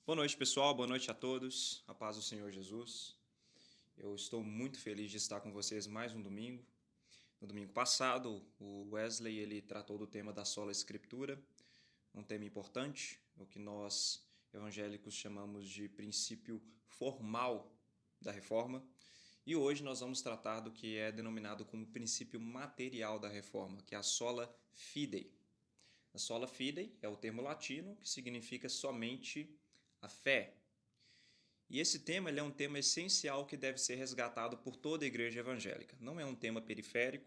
Boa noite, pessoal. Boa noite a todos. A paz do Senhor Jesus. Eu estou muito feliz de estar com vocês mais um domingo. No domingo passado, o Wesley ele tratou do tema da sola escritura, um tema importante, o que nós evangélicos chamamos de princípio formal da reforma. E hoje nós vamos tratar do que é denominado como princípio material da reforma, que é a sola fidei. A sola fidei é o termo latino que significa somente a fé. E esse tema é um tema essencial que deve ser resgatado por toda a igreja evangélica. Não é um tema periférico,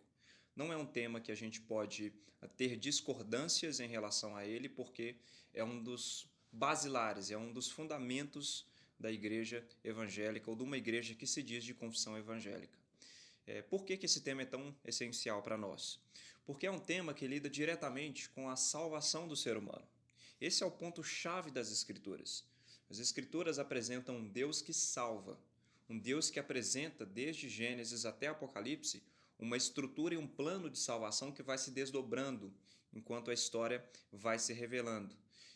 não é um tema que a gente pode ter discordâncias em relação a ele, porque é um dos basilares, é um dos fundamentos da igreja evangélica ou de uma igreja que se diz de confissão evangélica. Por que esse tema é tão essencial para nós? Porque é um tema que lida diretamente com a salvação do ser humano. Esse é o ponto-chave das Escrituras. As Escrituras apresentam um Deus que salva, um Deus que apresenta, desde Gênesis até Apocalipse, uma estrutura e um plano de salvação que vai se desdobrando enquanto a história vai se revelando.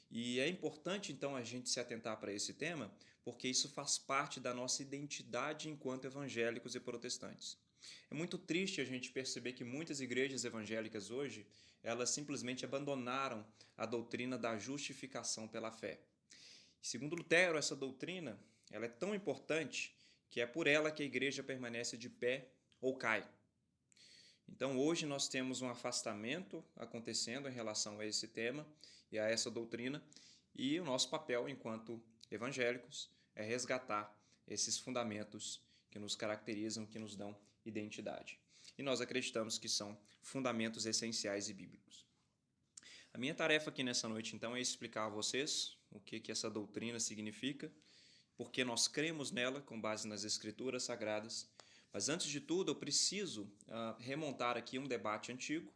E é importante, então, a gente se atentar para esse tema, porque isso faz parte da nossa identidade enquanto evangélicos e protestantes. É muito triste a gente perceber que muitas igrejas evangélicas hoje, elas simplesmente abandonaram a doutrina da justificação pela fé. Segundo Lutero, essa doutrina ela é tão importante que é por ela que a igreja permanece de pé ou cai. Então, hoje nós temos um afastamento acontecendo em relação a esse tema e a essa doutrina, e o nosso papel enquanto evangélicos é resgatar esses fundamentos que nos caracterizam, que nos dão identidade. E nós acreditamos que são fundamentos essenciais e bíblicos. A minha tarefa aqui nessa noite, então, é explicar a vocês o que essa doutrina significa, porque nós cremos nela com base nas Escrituras Sagradas. Mas, antes de tudo, eu preciso remontar aqui um debate antigo,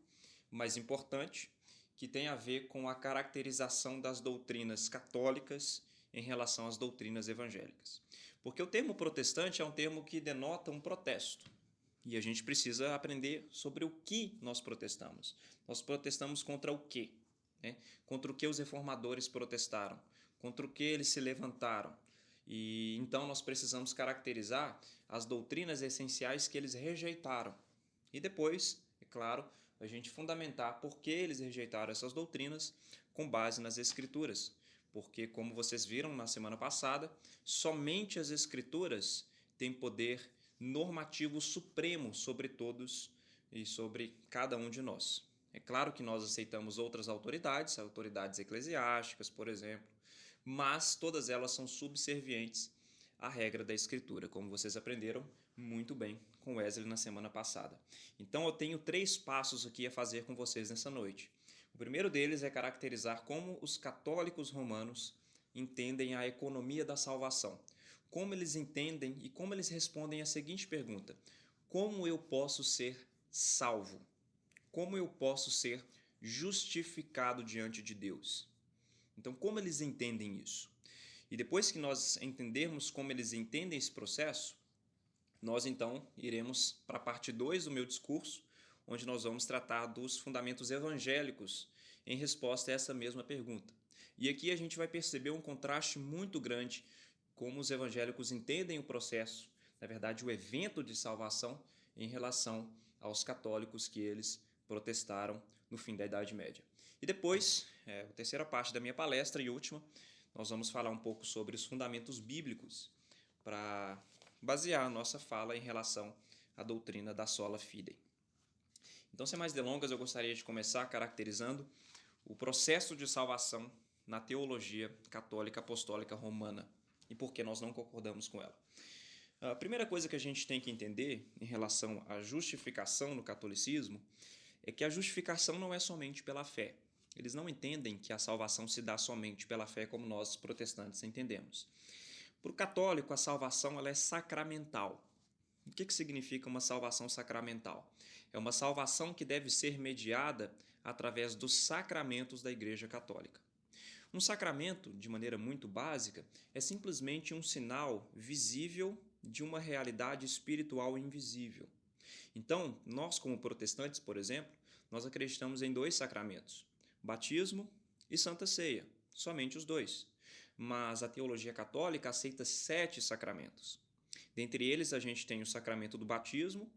mas importante, que tem a ver com a caracterização das doutrinas católicas em relação às doutrinas evangélicas. Porque o termo protestante é um termo que denota um protesto. E a gente precisa aprender sobre o que nós protestamos. Nós protestamos contra o quê? Contra o que os reformadores protestaram, contra o que eles se levantaram. E então nós precisamos caracterizar as doutrinas essenciais que eles rejeitaram. E depois, é claro, a gente fundamentar por que eles rejeitaram essas doutrinas com base nas Escrituras. Porque, como vocês viram na semana passada, somente as Escrituras têm poder normativo supremo sobre todos e sobre cada um de nós. É claro que nós aceitamos outras autoridades, autoridades eclesiásticas, por exemplo, mas todas elas são subservientes à regra da Escritura, como vocês aprenderam muito bem com Wesley na semana passada. Então eu tenho 3 passos aqui a fazer com vocês nessa noite. O primeiro deles é caracterizar como os católicos romanos entendem a economia da salvação. Como eles entendem e como eles respondem à seguinte pergunta: como eu posso ser salvo? Como eu posso ser justificado diante de Deus? Então, como eles entendem isso? E depois que nós entendermos como eles entendem esse processo, nós então iremos para a parte 2 do meu discurso, onde nós vamos tratar dos fundamentos evangélicos em resposta a essa mesma pergunta. E aqui a gente vai perceber um contraste muito grande como os evangélicos entendem o processo, na verdade o evento de salvação, em relação aos católicos que eles protestaram no fim da Idade Média. E depois, a terceira parte da minha palestra e última, nós vamos falar um pouco sobre os fundamentos bíblicos para basear a nossa fala em relação à doutrina da sola fidei. Então, sem mais delongas, eu gostaria de começar caracterizando o processo de salvação na teologia católica apostólica romana e por que nós não concordamos com ela. A primeira coisa que a gente tem que entender em relação à justificação no catolicismo é que a justificação não é somente pela fé. Eles não entendem que a salvação se dá somente pela fé como nós protestantes entendemos. Para o católico, a salvação ela é sacramental. O que significa uma salvação sacramental? É uma salvação que deve ser mediada através dos sacramentos da Igreja Católica. Um sacramento, de maneira muito básica, é simplesmente um sinal visível de uma realidade espiritual invisível. Então, nós como protestantes, por exemplo, nós acreditamos em 2 sacramentos, batismo e Santa Ceia, somente os 2. mas a teologia católica aceita 7 sacramentos. Dentre eles, a gente tem o sacramento do batismo,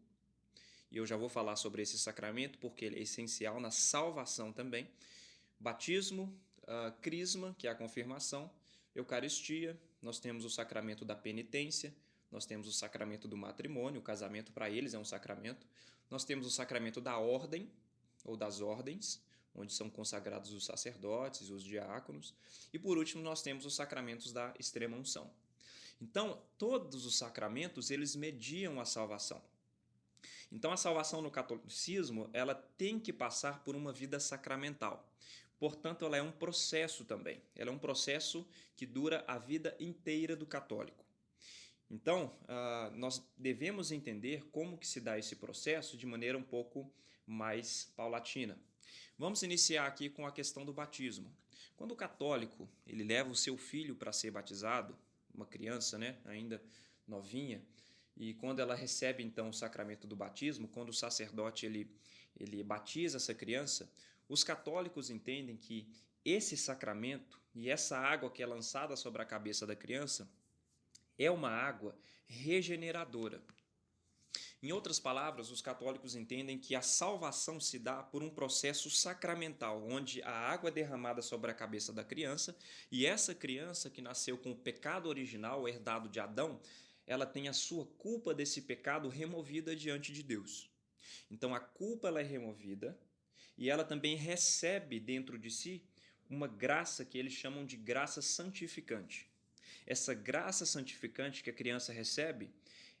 e eu já vou falar sobre esse sacramento porque ele é essencial na salvação também. Batismo, crisma, que é a confirmação, Eucaristia, nós temos o sacramento da penitência, nós temos o sacramento do matrimônio, o casamento para eles é um sacramento, nós temos o sacramento da ordem, ou das ordens, onde são consagrados os sacerdotes e os diáconos, e por último nós temos os sacramentos da extrema-unção. Então, todos os sacramentos, eles mediam a salvação. Então, a salvação no catolicismo, ela tem que passar por uma vida sacramental. Portanto, ela é um processo também. Ela é um processo que dura a vida inteira do católico. Então, nós devemos entender como que se dá esse processo de maneira um pouco mais paulatina. Vamos iniciar aqui com a questão do batismo. Quando o católico ele leva o seu filho para ser batizado, uma criança, né, ainda novinha, e quando ela recebe então o sacramento do batismo, quando o sacerdote ele batiza essa criança, os católicos entendem que esse sacramento e essa água que é lançada sobre a cabeça da criança é uma água regeneradora. Em outras palavras, os católicos entendem que a salvação se dá por um processo sacramental, onde a água é derramada sobre a cabeça da criança e essa criança que nasceu com o pecado original, herdado de Adão, ela tem a sua culpa desse pecado removida diante de Deus. Então a culpa ela é removida e ela também recebe dentro de si uma graça que eles chamam de graça santificante. Essa graça santificante que a criança recebe,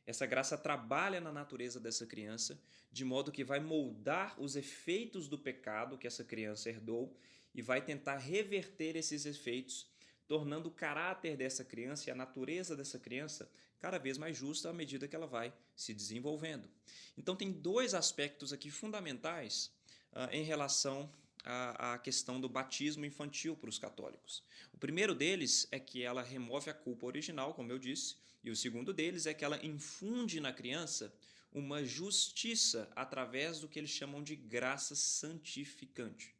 essa graça trabalha na natureza dessa criança, de modo que vai moldar os efeitos do pecado que essa criança herdou e vai tentar reverter esses efeitos, tornando o caráter dessa criança e a natureza dessa criança cada vez mais justa à medida que ela vai se desenvolvendo. Então tem 2 aspectos aqui fundamentais em relação à questão do batismo infantil para os católicos. O primeiro deles é que ela remove a culpa original, como eu disse, e o segundo deles é que ela infunde na criança uma justiça através do que eles chamam de graça santificante.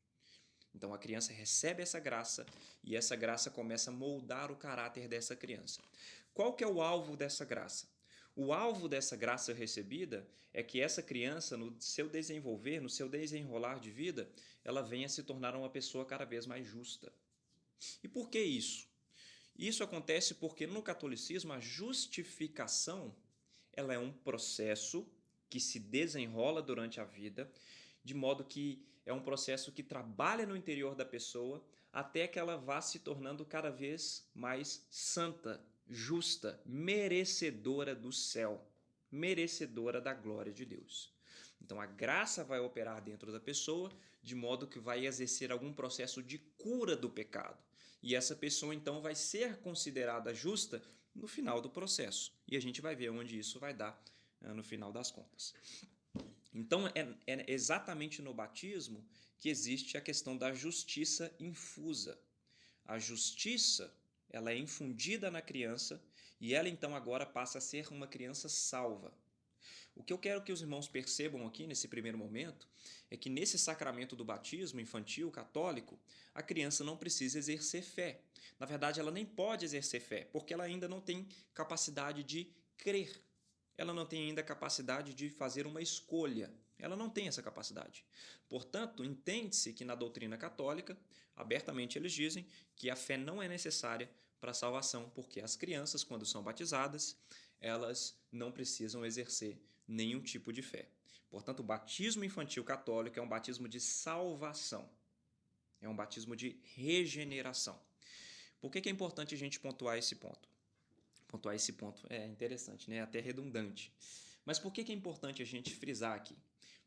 Então a criança recebe essa graça e essa graça começa a moldar o caráter dessa criança. Qual que é o alvo dessa graça? O alvo dessa graça recebida é que essa criança, no seu desenvolver, no seu desenrolar de vida, ela venha a se tornar uma pessoa cada vez mais justa. E por que isso? Isso acontece porque no catolicismo a justificação ela é um processo que se desenrola durante a vida, de modo que é um processo que trabalha no interior da pessoa até que ela vá se tornando cada vez mais santa, justa, merecedora do céu, merecedora da glória de Deus. Então a graça vai operar dentro da pessoa de modo que vai exercer algum processo de cura do pecado. E essa pessoa então vai ser considerada justa no final do processo. E a gente vai ver onde isso vai dar no final das contas. Então é exatamente no batismo que existe a questão da justiça infusa. A justiça ela é infundida na criança e ela então agora passa a ser uma criança salva. O que eu quero que os irmãos percebam aqui nesse primeiro momento é que nesse sacramento do batismo infantil católico, a criança não precisa exercer fé. Na verdade, ela nem pode exercer fé, porque ela ainda não tem capacidade de crer. Ela não tem ainda capacidade de fazer uma escolha. Ela não tem essa capacidade. Portanto, entende-se que na doutrina católica, abertamente eles dizem que a fé não é necessária para a salvação, porque as crianças, quando são batizadas, elas não precisam exercer nenhum tipo de fé. Portanto, o batismo infantil católico é um batismo de salvação. É um batismo de regeneração. Por que é importante a gente pontuar esse ponto? Pontuar esse ponto é interessante, né? Até redundante. Mas por que é importante a gente frisar aqui?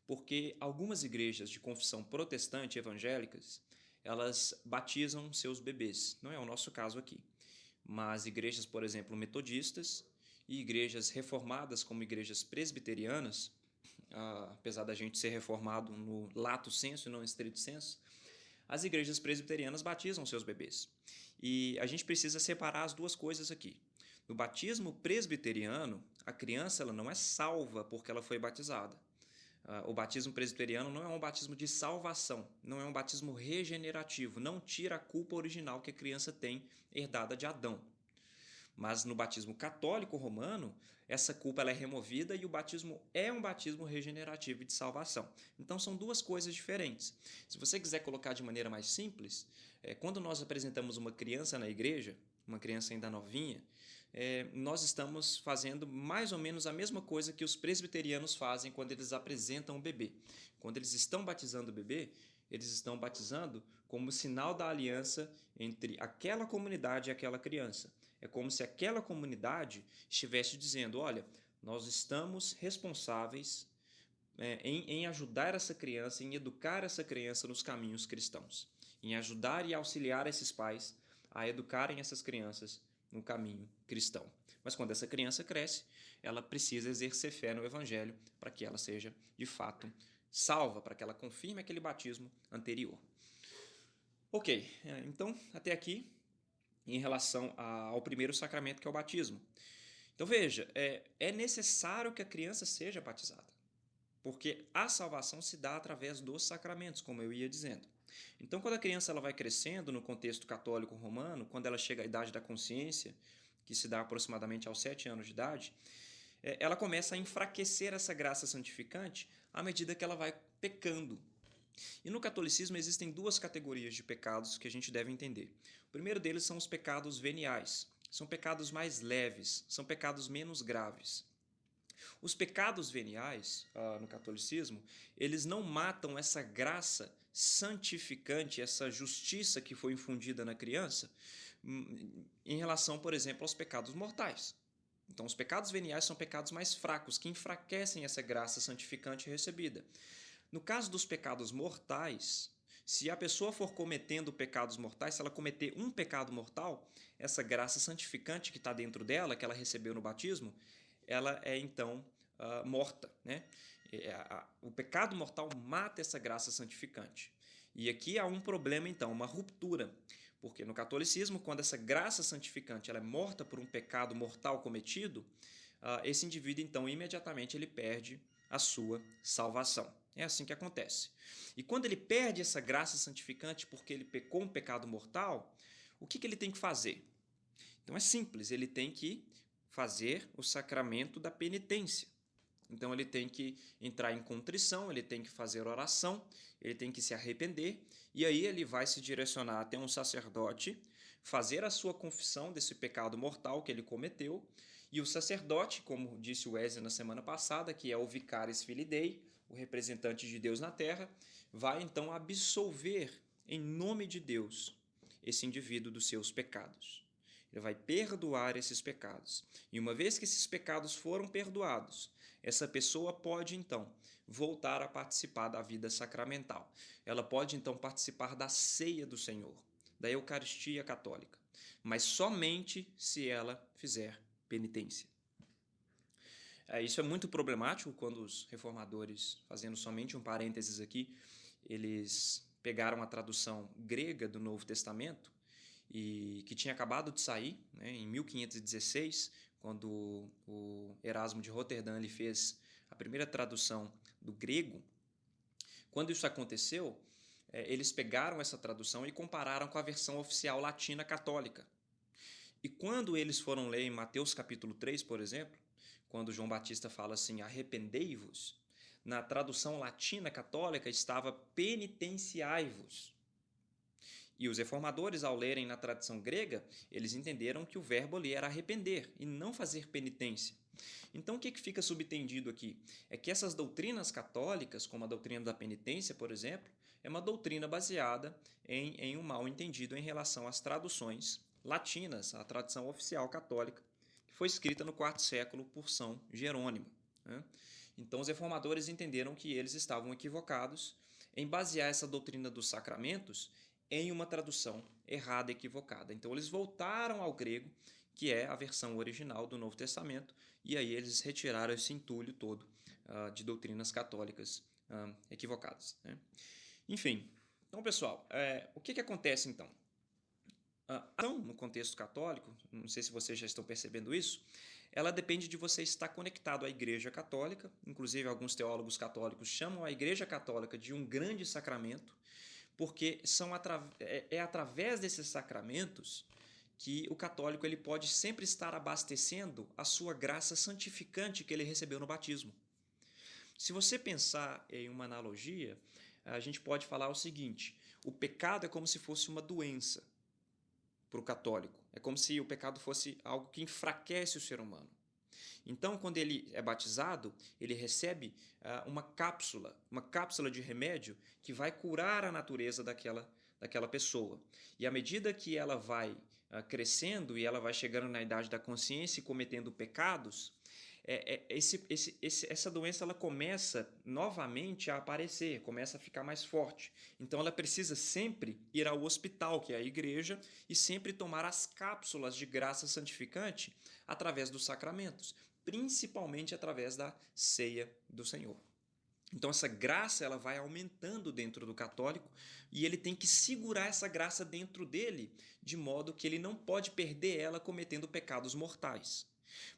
Porque algumas igrejas de confissão protestante evangélicas, elas batizam seus bebês. Não é o nosso caso aqui. Mas igrejas, por exemplo, metodistas e igrejas reformadas como igrejas presbiterianas, apesar da gente ser reformado no lato sensu e não no estrito sensu, as igrejas presbiterianas batizam seus bebês. E a gente precisa separar as duas coisas aqui. No batismo presbiteriano, a criança ela não é salva porque ela foi batizada. O batismo presbiteriano não é um batismo de salvação, não é um batismo regenerativo, não tira a culpa original que a criança tem herdada de Adão. Mas no batismo católico romano, essa culpa ela é removida e o batismo é um batismo regenerativo e de salvação. Então são duas coisas diferentes. Se você quiser colocar de maneira mais simples, quando nós apresentamos uma criança na igreja, uma criança ainda novinha, nós estamos fazendo mais ou menos a mesma coisa que os presbiterianos fazem quando eles apresentam o bebê. Quando eles estão batizando o bebê, eles estão batizando como sinal da aliança entre aquela comunidade e aquela criança. É como se aquela comunidade estivesse dizendo, olha, nós estamos responsáveis em ajudar essa criança, em educar essa criança nos caminhos cristãos, em ajudar e auxiliar esses pais a educarem essas crianças no caminho cristão. Mas quando essa criança cresce, ela precisa exercer fé no Evangelho para que ela seja, de fato, salva, para que ela confirme aquele batismo anterior. Ok, então, até aqui, em relação ao primeiro sacramento, que é o batismo. Então, veja, é necessário que a criança seja batizada, porque a salvação se dá através dos sacramentos, como eu ia dizendo. Então, quando a criança ela vai crescendo no contexto católico romano, quando ela chega à idade da consciência, que se dá aproximadamente aos 7 anos de idade, ela começa a enfraquecer essa graça santificante à medida que ela vai pecando. E no catolicismo existem duas categorias de pecados que a gente deve entender. O primeiro deles são os pecados veniais. São pecados mais leves, são pecados menos graves. Os pecados veniais, no catolicismo, eles não matam essa graça santificante, essa justiça que foi infundida na criança, em relação, por exemplo, aos pecados mortais. Então, os pecados veniais são pecados mais fracos, que enfraquecem essa graça santificante recebida. No caso dos pecados mortais, se a pessoa for cometendo pecados mortais, se ela cometer um pecado mortal, essa graça santificante que está dentro dela, que ela recebeu no batismo, ela é então morta, né? O pecado mortal mata essa graça santificante. E aqui há um problema, então, uma ruptura. Porque no catolicismo, quando essa graça santificante ela é morta por um pecado mortal cometido, esse indivíduo, então, imediatamente ele perde a sua salvação. É assim que acontece. E quando ele perde essa graça santificante porque ele pecou um pecado mortal, o que ele tem que fazer? Então é simples, ele tem que fazer o sacramento da penitência. Então ele tem que entrar em contrição, ele tem que fazer oração, ele tem que se arrepender, e aí ele vai se direcionar até um sacerdote, fazer a sua confissão desse pecado mortal que ele cometeu, e o sacerdote, como disse o Wesley na semana passada, que é o Vicaris Filii Dei, o representante de Deus na terra, vai então absolver em nome de Deus esse indivíduo dos seus pecados. Ele vai perdoar esses pecados. E uma vez que esses pecados foram perdoados, essa pessoa pode então voltar a participar da vida sacramental. Ela pode então participar da ceia do Senhor, da Eucaristia católica, mas somente se ela fizer penitência. Isso é muito problemático quando os reformadores, fazendo somente um parênteses aqui, eles pegaram a tradução grega do Novo Testamento, e que tinha acabado de sair, né, em 1516, quando o Erasmo de Roterdã ele fez a primeira tradução do grego. Quando isso aconteceu, eles pegaram essa tradução e compararam com a versão oficial latina católica. E quando eles foram ler em Mateus capítulo 3, por exemplo, quando João Batista fala assim, arrependei-vos, na tradução latina católica estava penitenciai-vos. E os reformadores, ao lerem na tradição grega, eles entenderam que o verbo ali era arrepender e não fazer penitência. Então, o que fica subtendido aqui? É que essas doutrinas católicas, como a doutrina da penitência, por exemplo, é uma doutrina baseada em um mal entendido em relação às traduções latinas, a tradição oficial católica, que foi escrita no IV século por São Jerônimo, né? Então, os reformadores entenderam que eles estavam equivocados em basear essa doutrina dos sacramentos em uma tradução errada e equivocada. Então, eles voltaram ao grego, que é a versão original do Novo Testamento, e aí eles retiraram esse entulho todo de doutrinas católicas equivocadas, né? Enfim, então, pessoal, o que acontece então? Então, no contexto católico, não sei se vocês já estão percebendo isso, ela depende de você estar conectado à Igreja Católica. Inclusive, alguns teólogos católicos chamam a Igreja Católica de um grande sacramento, porque é através desses sacramentos que o católico ele pode sempre estar abastecendo a sua graça santificante que ele recebeu no batismo. Se você pensar em uma analogia, a gente pode falar o seguinte: o pecado é como se fosse uma doença para o católico. É como se o pecado fosse algo que enfraquece o ser humano. Então, quando ele é batizado, ele recebe uma cápsula de remédio que vai curar a natureza daquela pessoa. E à medida que ela vai crescendo e ela vai chegando na idade da consciência e cometendo pecados, essa doença ela começa novamente a aparecer, começa a ficar mais forte. Então ela precisa sempre ir ao hospital, que é a igreja, e sempre tomar as cápsulas de graça santificante através dos sacramentos, principalmente através da ceia do Senhor. Então essa graça ela vai aumentando dentro do católico e ele tem que segurar essa graça dentro dele, de modo que ele não pode perder ela cometendo pecados mortais.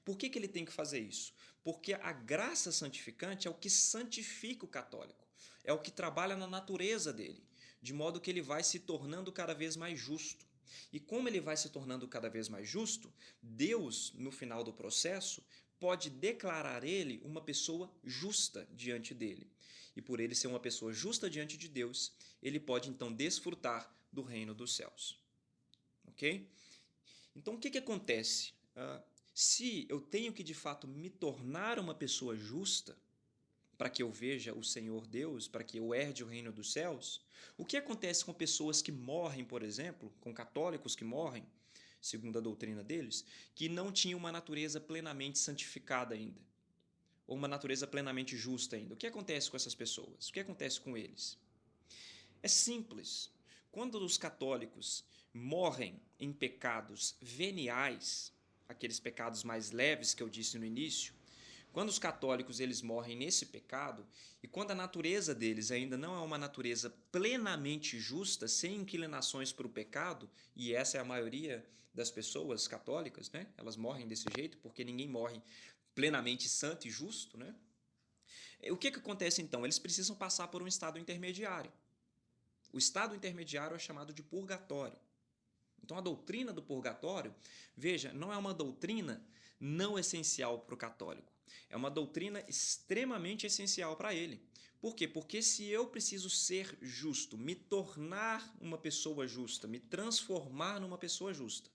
Por que ele tem que fazer isso? Porque a graça santificante é o que santifica o católico, é o que trabalha na natureza dele, de modo que ele vai se tornando cada vez mais justo. E como ele vai se tornando cada vez mais justo, Deus, no final do processo, pode declarar ele uma pessoa justa diante dele. E por ele ser uma pessoa justa diante de Deus, ele pode então desfrutar do reino dos céus. Ok? Então o que acontece? Se eu tenho que de fato me tornar uma pessoa justa, para que eu veja o Senhor Deus, para que eu herde o reino dos céus, o que acontece com pessoas que morrem, por exemplo, com católicos que morrem, segundo a doutrina deles, que não tinham uma natureza plenamente santificada ainda, ou uma natureza plenamente justa ainda? O que acontece com essas pessoas? O que acontece com eles? É simples. Quando os católicos morrem em pecados veniais, aqueles pecados mais leves que eu disse no início, quando os católicos eles morrem nesse pecado, e quando a natureza deles ainda não é uma natureza plenamente justa, sem inclinações para o pecado, e essa é a maioria das pessoas católicas, né? Elas morrem desse jeito porque ninguém morre plenamente santo e justo, né? O que acontece então? Eles precisam passar por um estado intermediário. O estado intermediário é chamado de purgatório. Então a doutrina do purgatório, veja, não é uma doutrina não essencial para o católico. É uma doutrina extremamente essencial para ele. Por quê? Porque se eu preciso ser justo, me tornar uma pessoa justa, me transformar numa pessoa justa,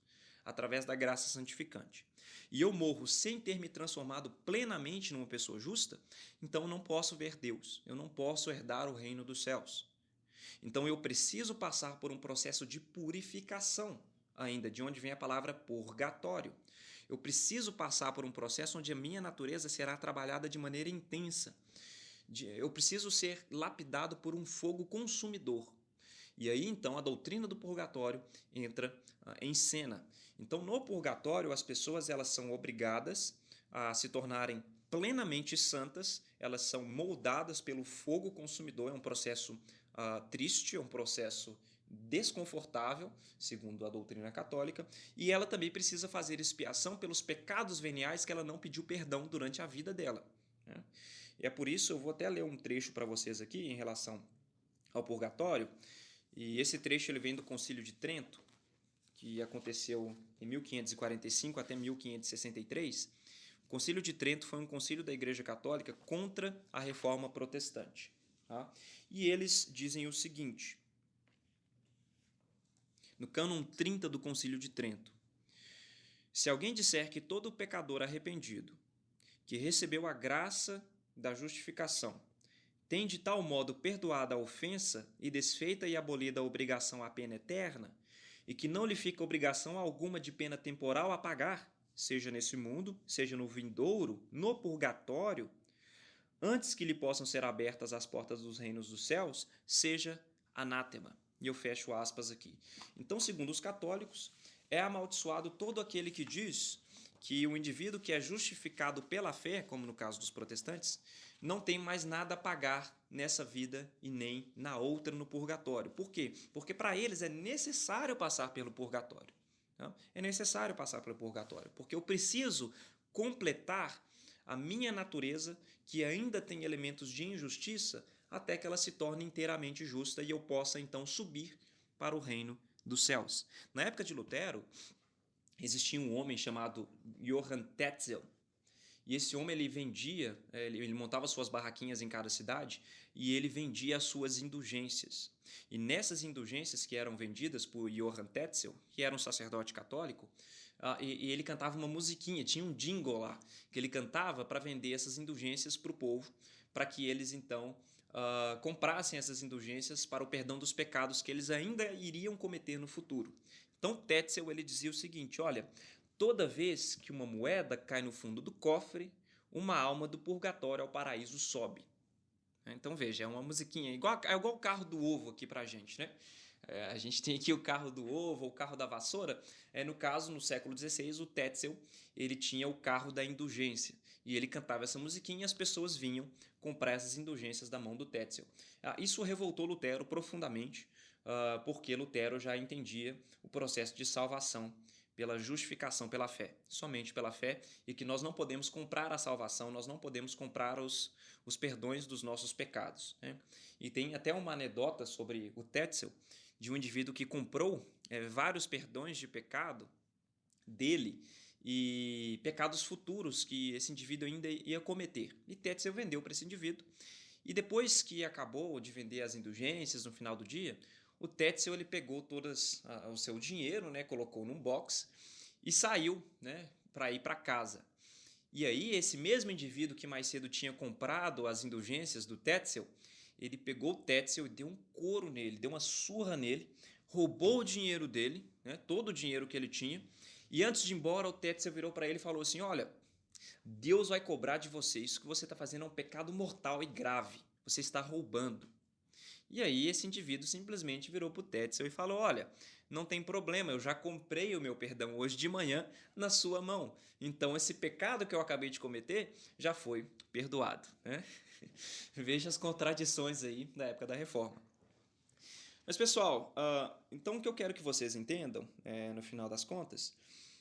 através da graça santificante, e eu morro sem ter me transformado plenamente numa pessoa justa, então eu não posso ver Deus, eu não posso herdar o reino dos céus. Então eu preciso passar por um processo de purificação, ainda de onde vem a palavra purgatório. Eu preciso passar por um processo onde a minha natureza será trabalhada de maneira intensa. Eu preciso ser lapidado por um fogo consumidor. E aí, então, a doutrina do purgatório entra em cena. Então, no purgatório, as pessoas elas são obrigadas a se tornarem plenamente santas, elas são moldadas pelo fogo consumidor, é um processo triste, é um processo desconfortável, segundo a doutrina católica, e ela também precisa fazer expiação pelos pecados veniais que ela não pediu perdão durante a vida dela. Né? E é por isso, eu vou até ler um trecho para vocês aqui em relação ao purgatório, e esse trecho ele vem do Concílio de Trento, que aconteceu em 1545 até 1563. O Concílio de Trento foi um concílio da Igreja Católica contra a Reforma Protestante. Tá? E eles dizem o seguinte, no cânon 30 do Concílio de Trento: se alguém disser que todo pecador arrependido, que recebeu a graça da justificação, tem de tal modo perdoada a ofensa e desfeita e abolida a obrigação à pena eterna, e que não lhe fica obrigação alguma de pena temporal a pagar, seja nesse mundo, seja no vindouro, no purgatório, antes que lhe possam ser abertas as portas dos reinos dos céus, seja anátema. E eu fecho aspas aqui. Então, segundo os católicos, é amaldiçoado todo aquele que diz que o indivíduo que é justificado pela fé, como no caso dos protestantes, não tem mais nada a pagar nessa vida e nem na outra no purgatório. Por quê? Porque para eles é necessário passar pelo purgatório. Tá? É necessário passar pelo purgatório, porque eu preciso completar a minha natureza, que ainda tem elementos de injustiça, até que ela se torne inteiramente justa e eu possa então subir para o reino dos céus. Na época de Lutero, existia um homem chamado Johann Tetzel, e esse homem ele vendia, ele montava suas barraquinhas em cada cidade e ele vendia as suas indulgências. E nessas indulgências que eram vendidas por Johann Tetzel, que era um sacerdote católico, e ele cantava uma musiquinha, tinha um jingle lá, que ele cantava para vender essas indulgências para o povo, para que eles então comprassem essas indulgências para o perdão dos pecados que eles ainda iriam cometer no futuro. Então Tetzel ele dizia o seguinte, olha, toda vez que uma moeda cai no fundo do cofre, uma alma do purgatório ao paraíso sobe. Então veja, é uma musiquinha, é igual o carro do ovo aqui pra gente, né? A gente tem aqui o carro do ovo, o carro da vassoura. No caso, no século XVI, o Tetzel ele tinha o carro da indulgência. E ele cantava essa musiquinha e as pessoas vinham comprar essas indulgências da mão do Tetzel. Isso revoltou Lutero profundamente, porque Lutero já entendia o processo de salvação pela justificação pela fé, somente pela fé, e que nós não podemos comprar a salvação, nós não podemos comprar os perdões dos nossos pecados. Né? E tem até uma anedota sobre o Tetzel, de um indivíduo que comprou vários perdões de pecado dele e pecados futuros que esse indivíduo ainda ia cometer. E Tetzel vendeu para esse indivíduo. E depois que acabou de vender as indulgências no final do dia, o Tetzel ele pegou todas o seu dinheiro, né, colocou num box e saiu, né, para ir para casa. E aí esse mesmo indivíduo que mais cedo tinha comprado as indulgências do Tetzel, ele pegou o Tetzel e deu um couro nele, deu uma surra nele, roubou o dinheiro dele, né, todo o dinheiro que ele tinha, e antes de ir embora o Tetzel virou para ele e falou assim, olha, Deus vai cobrar de você, isso que você está fazendo é um pecado mortal e grave, você está roubando. E aí esse indivíduo simplesmente virou para o Tetzel e falou, olha, não tem problema, eu já comprei o meu perdão hoje de manhã na sua mão. Então esse pecado que eu acabei de cometer já foi perdoado. Né? Veja as contradições aí da época da Reforma. Mas pessoal, então o que eu quero que vocês entendam, no final das contas,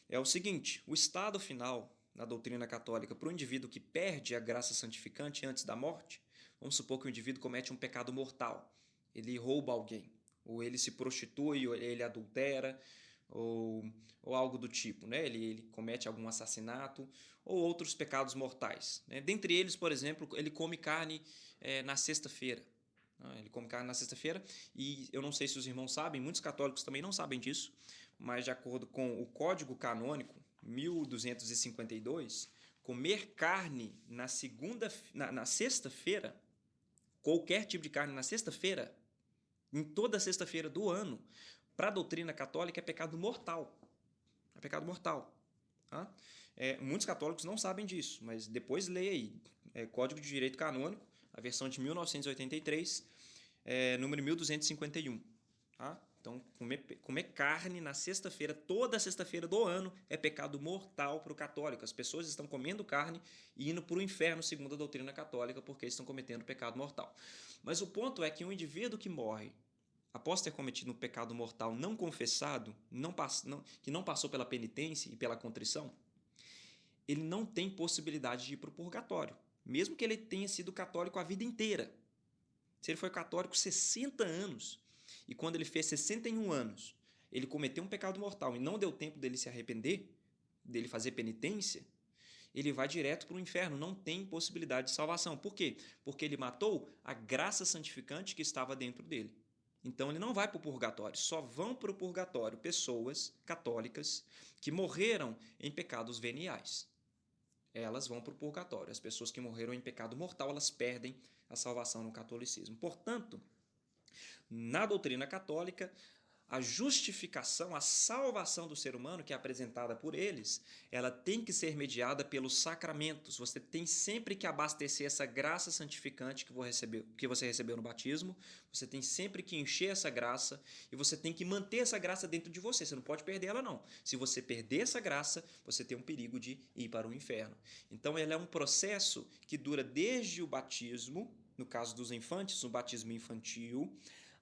é o seguinte, o estado final na doutrina católica para o indivíduo que perde a graça santificante antes da morte, vamos supor que o indivíduo comete um pecado mortal, ele rouba alguém, ou ele se prostitui, ou ele adultera, ou algo do tipo, né? Ele comete algum assassinato, ou outros pecados mortais. Né? Dentre eles, por exemplo, ele come carne na sexta-feira. Ele come carne na sexta-feira, e eu não sei se os irmãos sabem, muitos católicos também não sabem disso, mas de acordo com o Código Canônico 1252, comer carne na sexta-feira, qualquer tipo de carne na sexta-feira, em toda sexta-feira do ano, para a doutrina católica é pecado mortal. É pecado mortal. Tá? Muitos católicos não sabem disso, mas depois leia aí. Código de Direito Canônico, a versão de 1983, número 1251. Tá? Então, comer carne na sexta-feira, toda sexta-feira do ano, é pecado mortal para o católico. As pessoas estão comendo carne e indo para o inferno, segundo a doutrina católica, porque estão cometendo pecado mortal. Mas o ponto é que um indivíduo que morre após ter cometido um pecado mortal não confessado, que não passou pela penitência e pela contrição, ele não tem possibilidade de ir para o purgatório, mesmo que ele tenha sido católico a vida inteira. Se ele foi católico 60 anos, e quando ele fez 61 anos, ele cometeu um pecado mortal e não deu tempo dele se arrepender, dele fazer penitência, ele vai direto para o inferno, não tem possibilidade de salvação. Por quê? Porque ele matou a graça santificante que estava dentro dele. Então ele não vai para o purgatório, só vão para o purgatório pessoas católicas que morreram em pecados veniais. Elas vão para o purgatório. As pessoas que morreram em pecado mortal, elas perdem a salvação no catolicismo. Portanto, na doutrina católica, a justificação, a salvação do ser humano, que é apresentada por eles, ela tem que ser mediada pelos sacramentos. Você tem sempre que abastecer essa graça santificante que você recebeu no batismo, você tem sempre que encher essa graça e você tem que manter essa graça dentro de você. Você não pode perder ela, não. Se você perder essa graça, você tem um perigo de ir para o inferno. Então, ela é um processo que dura desde o batismo, no caso dos infantes, o batismo infantil,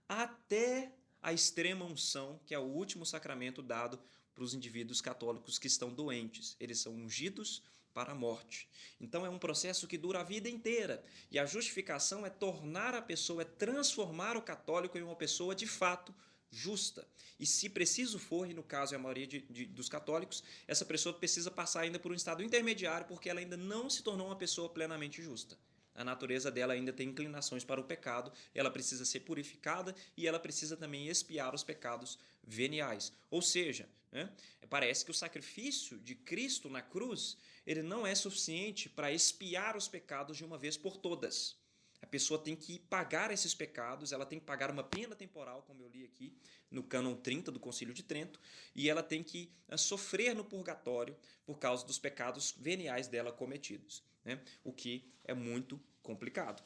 até a extrema unção, que é o último sacramento dado para os indivíduos católicos que estão doentes. Eles são ungidos para a morte. Então é um processo que dura a vida inteira. E a justificação é tornar a pessoa, é transformar o católico em uma pessoa de fato justa. E se preciso for, e no caso é a maioria dos católicos, essa pessoa precisa passar ainda por um estado intermediário, porque ela ainda não se tornou uma pessoa plenamente justa. A natureza dela ainda tem inclinações para o pecado, ela precisa ser purificada e ela precisa também expiar os pecados veniais. Ou seja, né, parece que o sacrifício de Cristo na cruz ele não é suficiente para expiar os pecados de uma vez por todas. A pessoa tem que pagar esses pecados, ela tem que pagar uma pena temporal, como eu li aqui no cânon 30 do Concílio de Trento, e ela tem que sofrer no purgatório por causa dos pecados veniais dela cometidos, né? O que é muito complicado.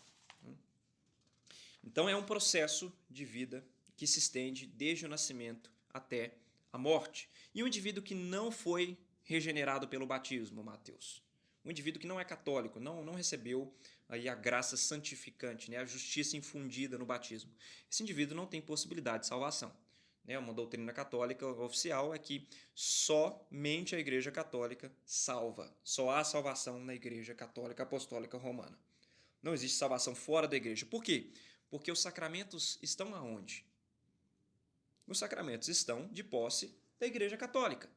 Então é um processo de vida que se estende desde o nascimento até a morte. E um indivíduo que não foi regenerado pelo batismo, Mateus, um indivíduo que não é católico, não recebeu aí a graça santificante, né, a justiça infundida no batismo, esse indivíduo não tem possibilidade de salvação. Uma doutrina católica oficial é que somente a Igreja Católica salva. Só há salvação na Igreja Católica Apostólica Romana. Não existe salvação fora da Igreja. Por quê? Porque os sacramentos estão aonde? Os sacramentos estão de posse da Igreja Católica.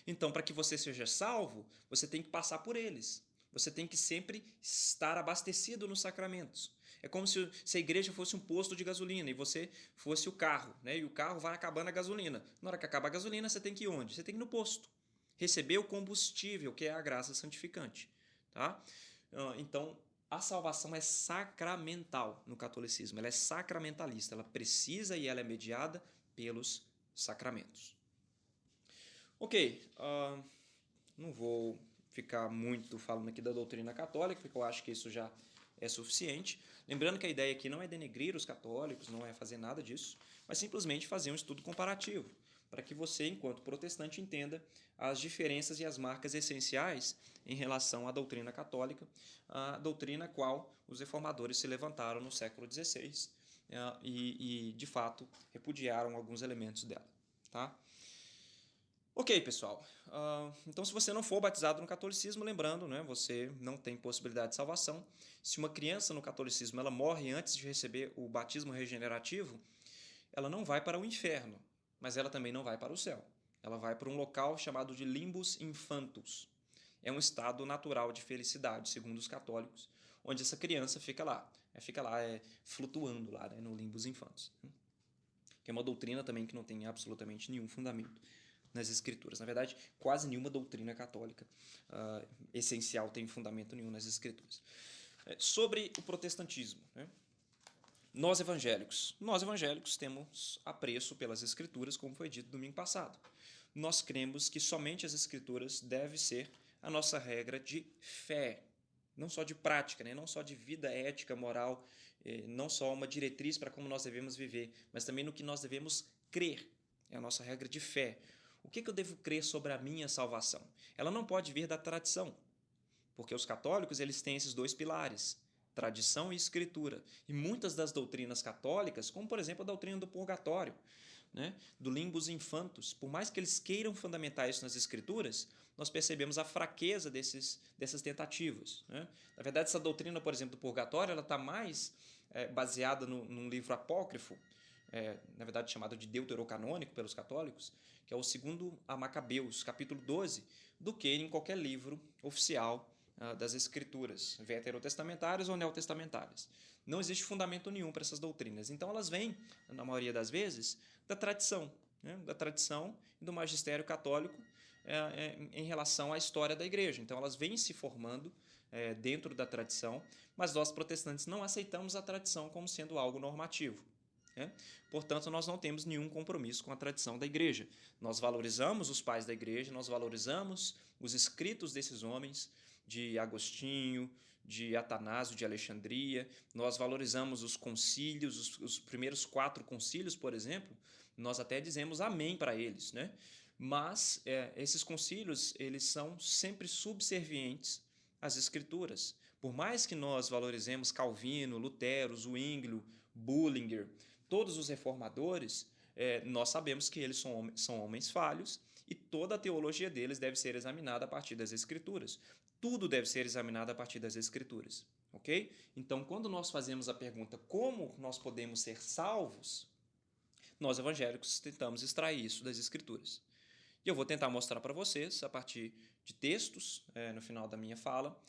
Então, para que você seja salvo, você tem que passar por eles. Você tem que sempre estar abastecido nos sacramentos. É como se a igreja fosse um posto de gasolina e você fosse o carro, né? E o carro vai acabando a gasolina. Na hora que acaba a gasolina, você tem que ir onde? Você tem que ir no posto. Receber o combustível, que é a graça santificante. Tá? Então, a salvação é sacramental no catolicismo. Ela é sacramentalista. Ela precisa e ela é mediada pelos sacramentos. Ok, não vou ficar muito falando aqui da doutrina católica, porque eu acho que isso já é suficiente. Lembrando que a ideia aqui não é denegrir os católicos, não é fazer nada disso, mas simplesmente fazer um estudo comparativo, para que você, enquanto protestante, entenda as diferenças e as marcas essenciais em relação à doutrina católica, a doutrina a qual os reformadores se levantaram no século XVI e de fato, repudiaram alguns elementos dela. Tá? Ok, pessoal. Então, se você não for batizado no catolicismo, lembrando, né, você não tem possibilidade de salvação. Se uma criança no catolicismo ela morre antes de receber o batismo regenerativo, ela não vai para o inferno, mas ela também não vai para o céu. Ela vai para um local chamado de limbus infantus. É um estado natural de felicidade, segundo os católicos, onde essa criança fica lá. Flutuando lá, né, no limbus infantus. Que é uma doutrina também que não tem absolutamente nenhum fundamento nas escrituras. Na verdade, quase nenhuma doutrina católica essencial tem fundamento nenhum nas escrituras. Sobre o protestantismo, né? Nós evangélicos temos apreço pelas escrituras, como foi dito domingo passado. Nós cremos que somente as escrituras devem ser a nossa regra de fé, não só de prática, né? Não só de vida ética, moral, não só uma diretriz para como nós devemos viver, mas também no que nós devemos crer. É a nossa regra de fé. O que eu devo crer sobre a minha salvação? Ela não pode vir da tradição, porque os católicos eles têm esses dois pilares, tradição e escritura. E muitas das doutrinas católicas, como por exemplo a doutrina do purgatório, né, do limbus infantus, por mais que eles queiram fundamentar isso nas escrituras, nós percebemos a fraqueza dessas tentativas. Né? Na verdade, essa doutrina, por exemplo, do purgatório, ela está mais baseada num livro apócrifo, na verdade chamado de deuterocanônico pelos católicos, que é o 2 a Macabeus, capítulo 12, do que em qualquer livro oficial das escrituras, veterotestamentárias ou neotestamentárias. Não existe fundamento nenhum para essas doutrinas. Então elas vêm, na maioria das vezes, da tradição, né? Da tradição e do magistério católico em relação à história da igreja. Então elas vêm se formando dentro da tradição, mas nós protestantes não aceitamos a tradição como sendo algo normativo. Portanto, nós não temos nenhum compromisso com a tradição da igreja. Nós valorizamos os pais da igreja, nós valorizamos os escritos desses homens, de Agostinho, de Atanásio de Alexandria, nós valorizamos os concílios, os primeiros 4 concílios, por exemplo, nós até dizemos amém para eles, né? Mas esses concílios eles são sempre subservientes às escrituras. Por mais que nós valorizemos Calvino, Lutero, Zwinglio, Bullinger, todos os reformadores, nós sabemos que eles são homens falhos e toda a teologia deles deve ser examinada a partir das Escrituras. Tudo deve ser examinado a partir das Escrituras, ok? Então, quando nós fazemos a pergunta como nós podemos ser salvos, nós evangélicos tentamos extrair isso das Escrituras. E eu vou tentar mostrar para vocês, a partir de textos, no final da minha fala,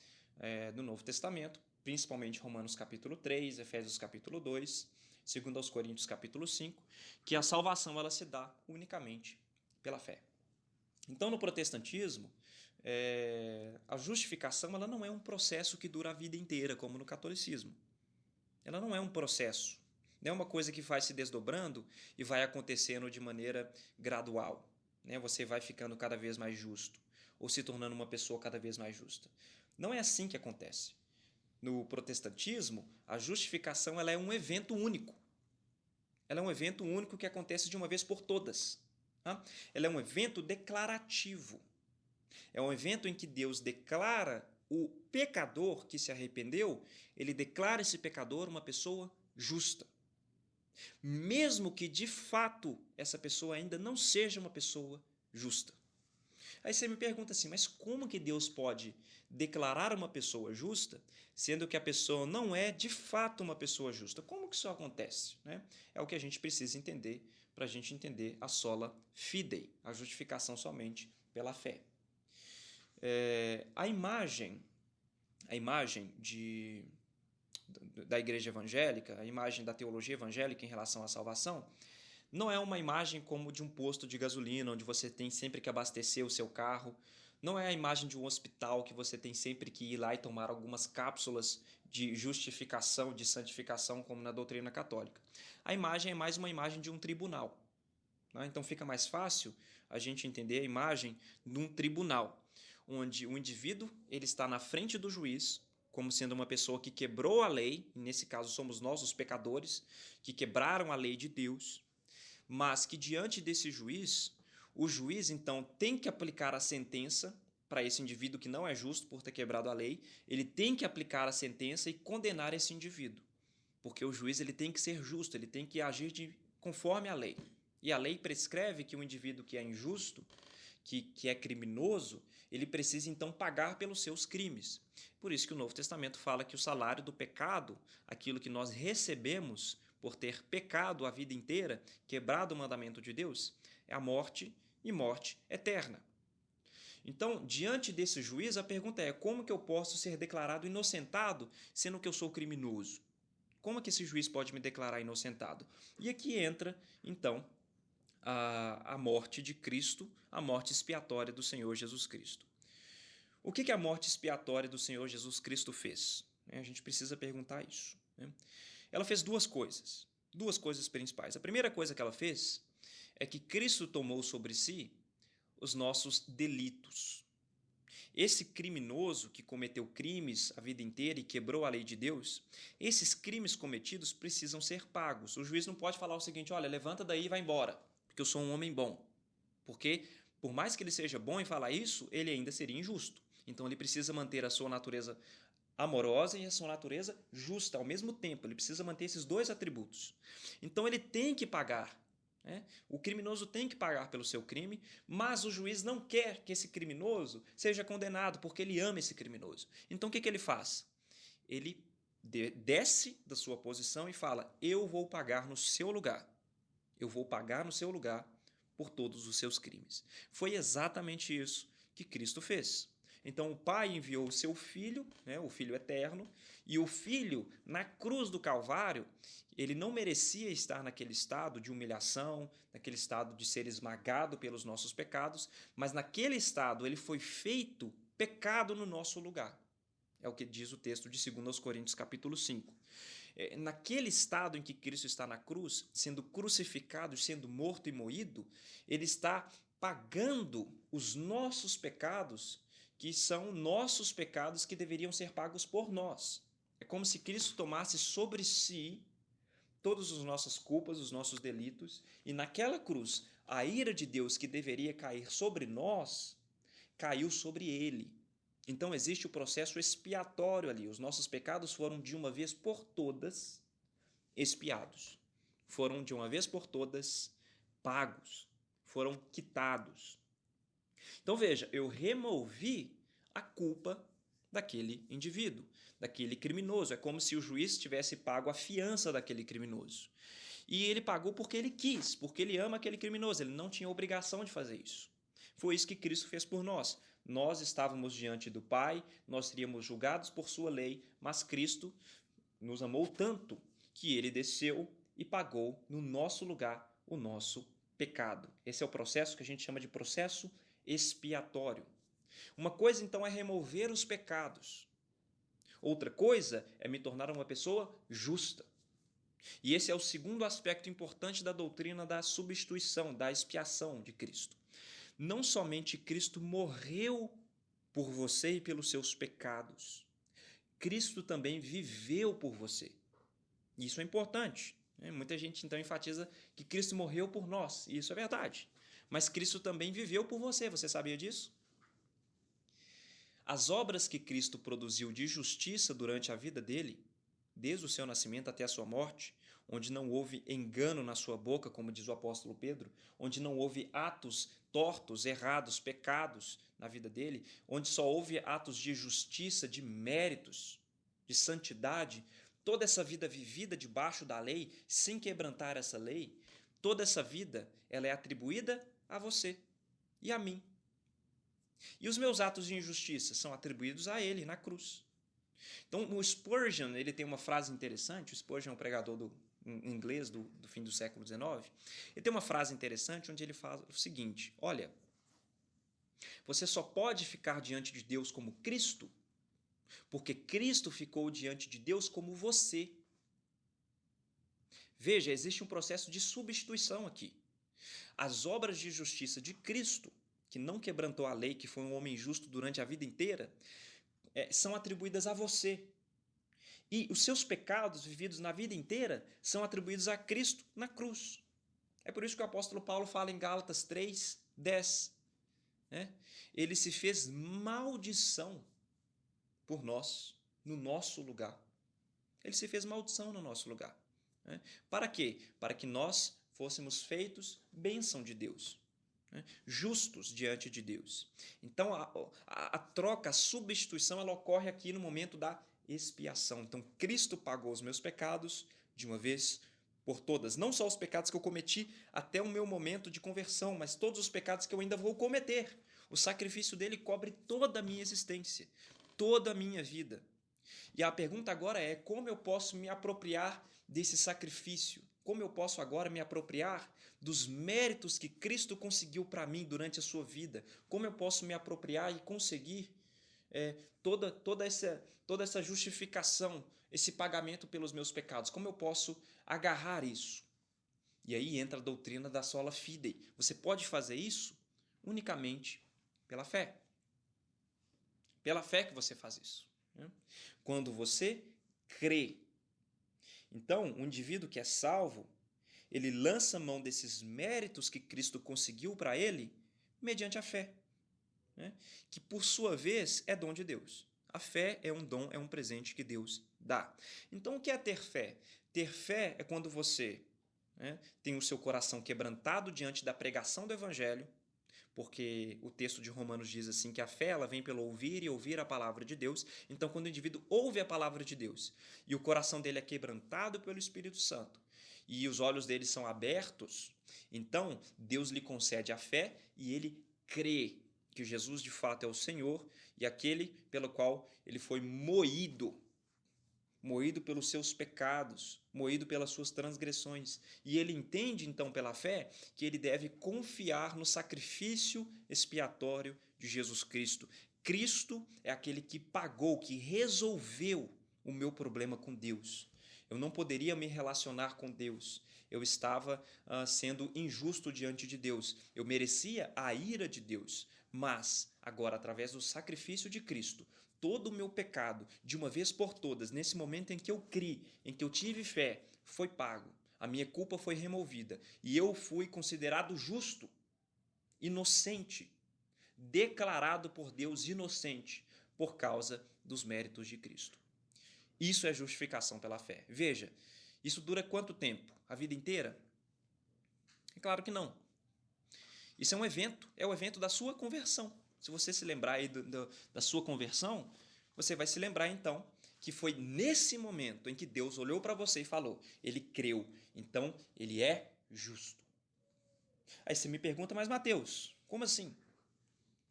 do Novo Testamento, principalmente Romanos capítulo 3, Efésios capítulo 2, 2 Coríntios capítulo 5, que a salvação ela se dá unicamente pela fé. Então, no protestantismo, a justificação ela não é um processo que dura a vida inteira, como no catolicismo. Ela não é um processo, não é uma coisa que vai se desdobrando e vai acontecendo de maneira gradual. Você vai ficando cada vez mais justo ou se tornando uma pessoa cada vez mais justa. Não é assim que acontece. No protestantismo, a justificação ela é um evento único. Ela é um evento único que acontece de uma vez por todas. Ela é um evento declarativo. É um evento em que Deus declara o pecador que se arrependeu, ele declara esse pecador uma pessoa justa. Mesmo que, de fato, essa pessoa ainda não seja uma pessoa justa. Aí você me pergunta assim, mas como que Deus pode declarar uma pessoa justa, sendo que a pessoa não é, de fato, uma pessoa justa? Como que isso acontece? É o que a gente precisa entender para a gente entender a sola fidei, a justificação somente pela fé. A imagem da igreja evangélica, a imagem da teologia evangélica em relação à salvação, não é uma imagem como de um posto de gasolina, onde você tem sempre que abastecer o seu carro. Não é a imagem de um hospital que você tem sempre que ir lá e tomar algumas cápsulas de justificação, de santificação, como na doutrina católica. A imagem é mais uma imagem de um tribunal. Então fica mais fácil a gente entender a imagem de um tribunal, onde o indivíduo ele está na frente do juiz, como sendo uma pessoa que quebrou a lei, e nesse caso somos nós os pecadores, que quebraram a lei de Deus, mas que diante desse juiz, o juiz então tem que aplicar a sentença para esse indivíduo que não é justo por ter quebrado a lei, ele tem que aplicar a sentença e condenar esse indivíduo, porque o juiz ele tem que ser justo, ele tem que agir conforme a lei. E a lei prescreve que o indivíduo que é injusto, que é criminoso, ele precisa então pagar pelos seus crimes. Por isso que o Novo Testamento fala que o salário do pecado, aquilo que nós recebemos por ter pecado a vida inteira, quebrado o mandamento de Deus, é a morte e morte eterna. Então, diante desse juiz, a pergunta é: como que eu posso ser declarado inocentado, sendo que eu sou criminoso? Como que esse juiz pode me declarar inocentado? E aqui entra, então, a morte de Cristo, a morte expiatória do Senhor Jesus Cristo. O que a morte expiatória do Senhor Jesus Cristo fez? A gente precisa perguntar isso. Ela fez duas coisas principais. A primeira coisa que ela fez é que Cristo tomou sobre si os nossos delitos. Esse criminoso que cometeu crimes a vida inteira e quebrou a lei de Deus, esses crimes cometidos precisam ser pagos. O juiz não pode falar o seguinte: olha, levanta daí e vai embora, porque eu sou um homem bom. Porque, por mais que ele seja bom em falar isso, ele ainda seria injusto. Então, ele precisa manter a sua natureza amorosa e a sua natureza justa ao mesmo tempo. Ele precisa manter esses dois atributos. Então, ele tem que pagar. O criminoso tem que pagar pelo seu crime, mas o juiz não quer que esse criminoso seja condenado, porque ele ama esse criminoso. Então, o que ele faz? Ele desce da sua posição e fala: eu vou pagar no seu lugar. Eu vou pagar no seu lugar por todos os seus crimes. Foi exatamente isso que Cristo fez. Então, o Pai enviou o seu Filho, o Filho eterno, e o Filho, na cruz do Calvário, ele não merecia estar naquele estado de humilhação, naquele estado de ser esmagado pelos nossos pecados, mas naquele estado ele foi feito pecado no nosso lugar. É o que diz o texto de 2 Coríntios capítulo 5. Naquele estado em que Cristo está na cruz, sendo crucificado, sendo morto e moído, ele está pagando os nossos pecados, que são nossos pecados que deveriam ser pagos por nós. É como se Cristo tomasse sobre si todas as nossas culpas, os nossos delitos, e naquela cruz, a ira de Deus que deveria cair sobre nós, caiu sobre ele. Então existe o processo expiatório ali. Os nossos pecados foram de uma vez por todas expiados. Foram de uma vez por todas pagos. Foram quitados. Então veja, eu removi a culpa daquele indivíduo, daquele criminoso. É como se o juiz tivesse pago a fiança daquele criminoso. E ele pagou porque ele quis, porque ele ama aquele criminoso. Ele não tinha obrigação de fazer isso. Foi isso que Cristo fez por nós. Nós estávamos diante do Pai, nós seríamos julgados por sua lei, mas Cristo nos amou tanto que ele desceu e pagou no nosso lugar o nosso pecado. Esse é o processo que a gente chama de processo expiatório. Uma coisa, então, é remover os pecados. Outra coisa é me tornar uma pessoa justa. E esse é o segundo aspecto importante da doutrina da substituição, da expiação de Cristo. Não somente Cristo morreu por você e pelos seus pecados, Cristo também viveu por você. Isso é importante. Muita gente então enfatiza que Cristo morreu por nós, e isso é verdade. Mas Cristo também viveu por você, você sabia disso? As obras que Cristo produziu de justiça durante a vida dele, desde o seu nascimento até a sua morte, onde não houve engano na sua boca, como diz o apóstolo Pedro, onde não houve atos tortos, errados, pecados na vida dele, onde só houve atos de justiça, de méritos, de santidade, toda essa vida vivida debaixo da lei, sem quebrantar essa lei, toda essa vida ela é atribuída a você e a mim. E os meus atos de injustiça são atribuídos a ele na cruz. Então, o Spurgeon ele tem uma frase interessante. O Spurgeon é um pregador inglês do fim do século XIX. Ele tem uma frase interessante onde ele fala o seguinte: olha, você só pode ficar diante de Deus como Cristo porque Cristo ficou diante de Deus como você. Veja, existe um processo de substituição aqui. As obras de justiça de Cristo, que não quebrantou a lei, que foi um homem justo durante a vida inteira, são atribuídas a você. E os seus pecados vividos na vida inteira são atribuídos a Cristo na cruz. É por isso que o apóstolo Paulo fala em Gálatas 3:10. Ele se fez maldição por nós, no nosso lugar. Ele se fez maldição no nosso lugar. Para quê? Para que nós fôssemos feitos bênção de Deus. Justos diante de Deus. Então, a troca, a substituição, ela ocorre aqui no momento da expiação. Então, Cristo pagou os meus pecados de uma vez por todas. Não só os pecados que eu cometi até o meu momento de conversão, mas todos os pecados que eu ainda vou cometer. O sacrifício dele cobre toda a minha existência, toda a minha vida. E a pergunta agora é: como eu posso me apropriar desse sacrifício? Como eu posso agora me apropriar dos méritos que Cristo conseguiu para mim durante a sua vida? Como eu posso me apropriar e conseguir toda essa justificação, esse pagamento pelos meus pecados? Como eu posso agarrar isso? E aí entra a doutrina da sola fide. Você pode fazer isso unicamente pela fé. Pela fé que você faz isso. Quando você crê. Então, o indivíduo que é salvo, ele lança mão desses méritos que Cristo conseguiu para ele mediante a fé, que por sua vez é dom de Deus. A fé é um dom, é um presente que Deus dá. Então, o que é ter fé? Ter fé é quando você tem o seu coração quebrantado diante da pregação do Evangelho, porque o texto de Romanos diz assim que a fé ela vem pelo ouvir e ouvir a palavra de Deus. Então, quando o indivíduo ouve a palavra de Deus e o coração dele é quebrantado pelo Espírito Santo e os olhos dele são abertos, então Deus lhe concede a fé e ele crê que Jesus de fato é o Senhor e aquele pelo qual ele foi moído pelos seus pecados, moído pelas suas transgressões. E ele entende, então, pela fé, que ele deve confiar no sacrifício expiatório de Jesus Cristo. Cristo é aquele que pagou, que resolveu o meu problema com Deus. Eu não poderia me relacionar com Deus. Eu estava sendo injusto diante de Deus. Eu merecia a ira de Deus. Mas, agora, através do sacrifício de Cristo, todo o meu pecado, de uma vez por todas, nesse momento em que eu criei, em que eu tive fé, foi pago. A minha culpa foi removida. E eu fui considerado justo, inocente, declarado por Deus inocente, por causa dos méritos de Cristo. Isso é justificação pela fé. Veja, isso dura quanto tempo? A vida inteira? É claro que não. Isso é o evento da sua conversão. Se você se lembrar aí da sua conversão, você vai se lembrar então que foi nesse momento em que Deus olhou para você e falou, ele creu, então ele é justo. Aí você me pergunta, mas Mateus, como assim?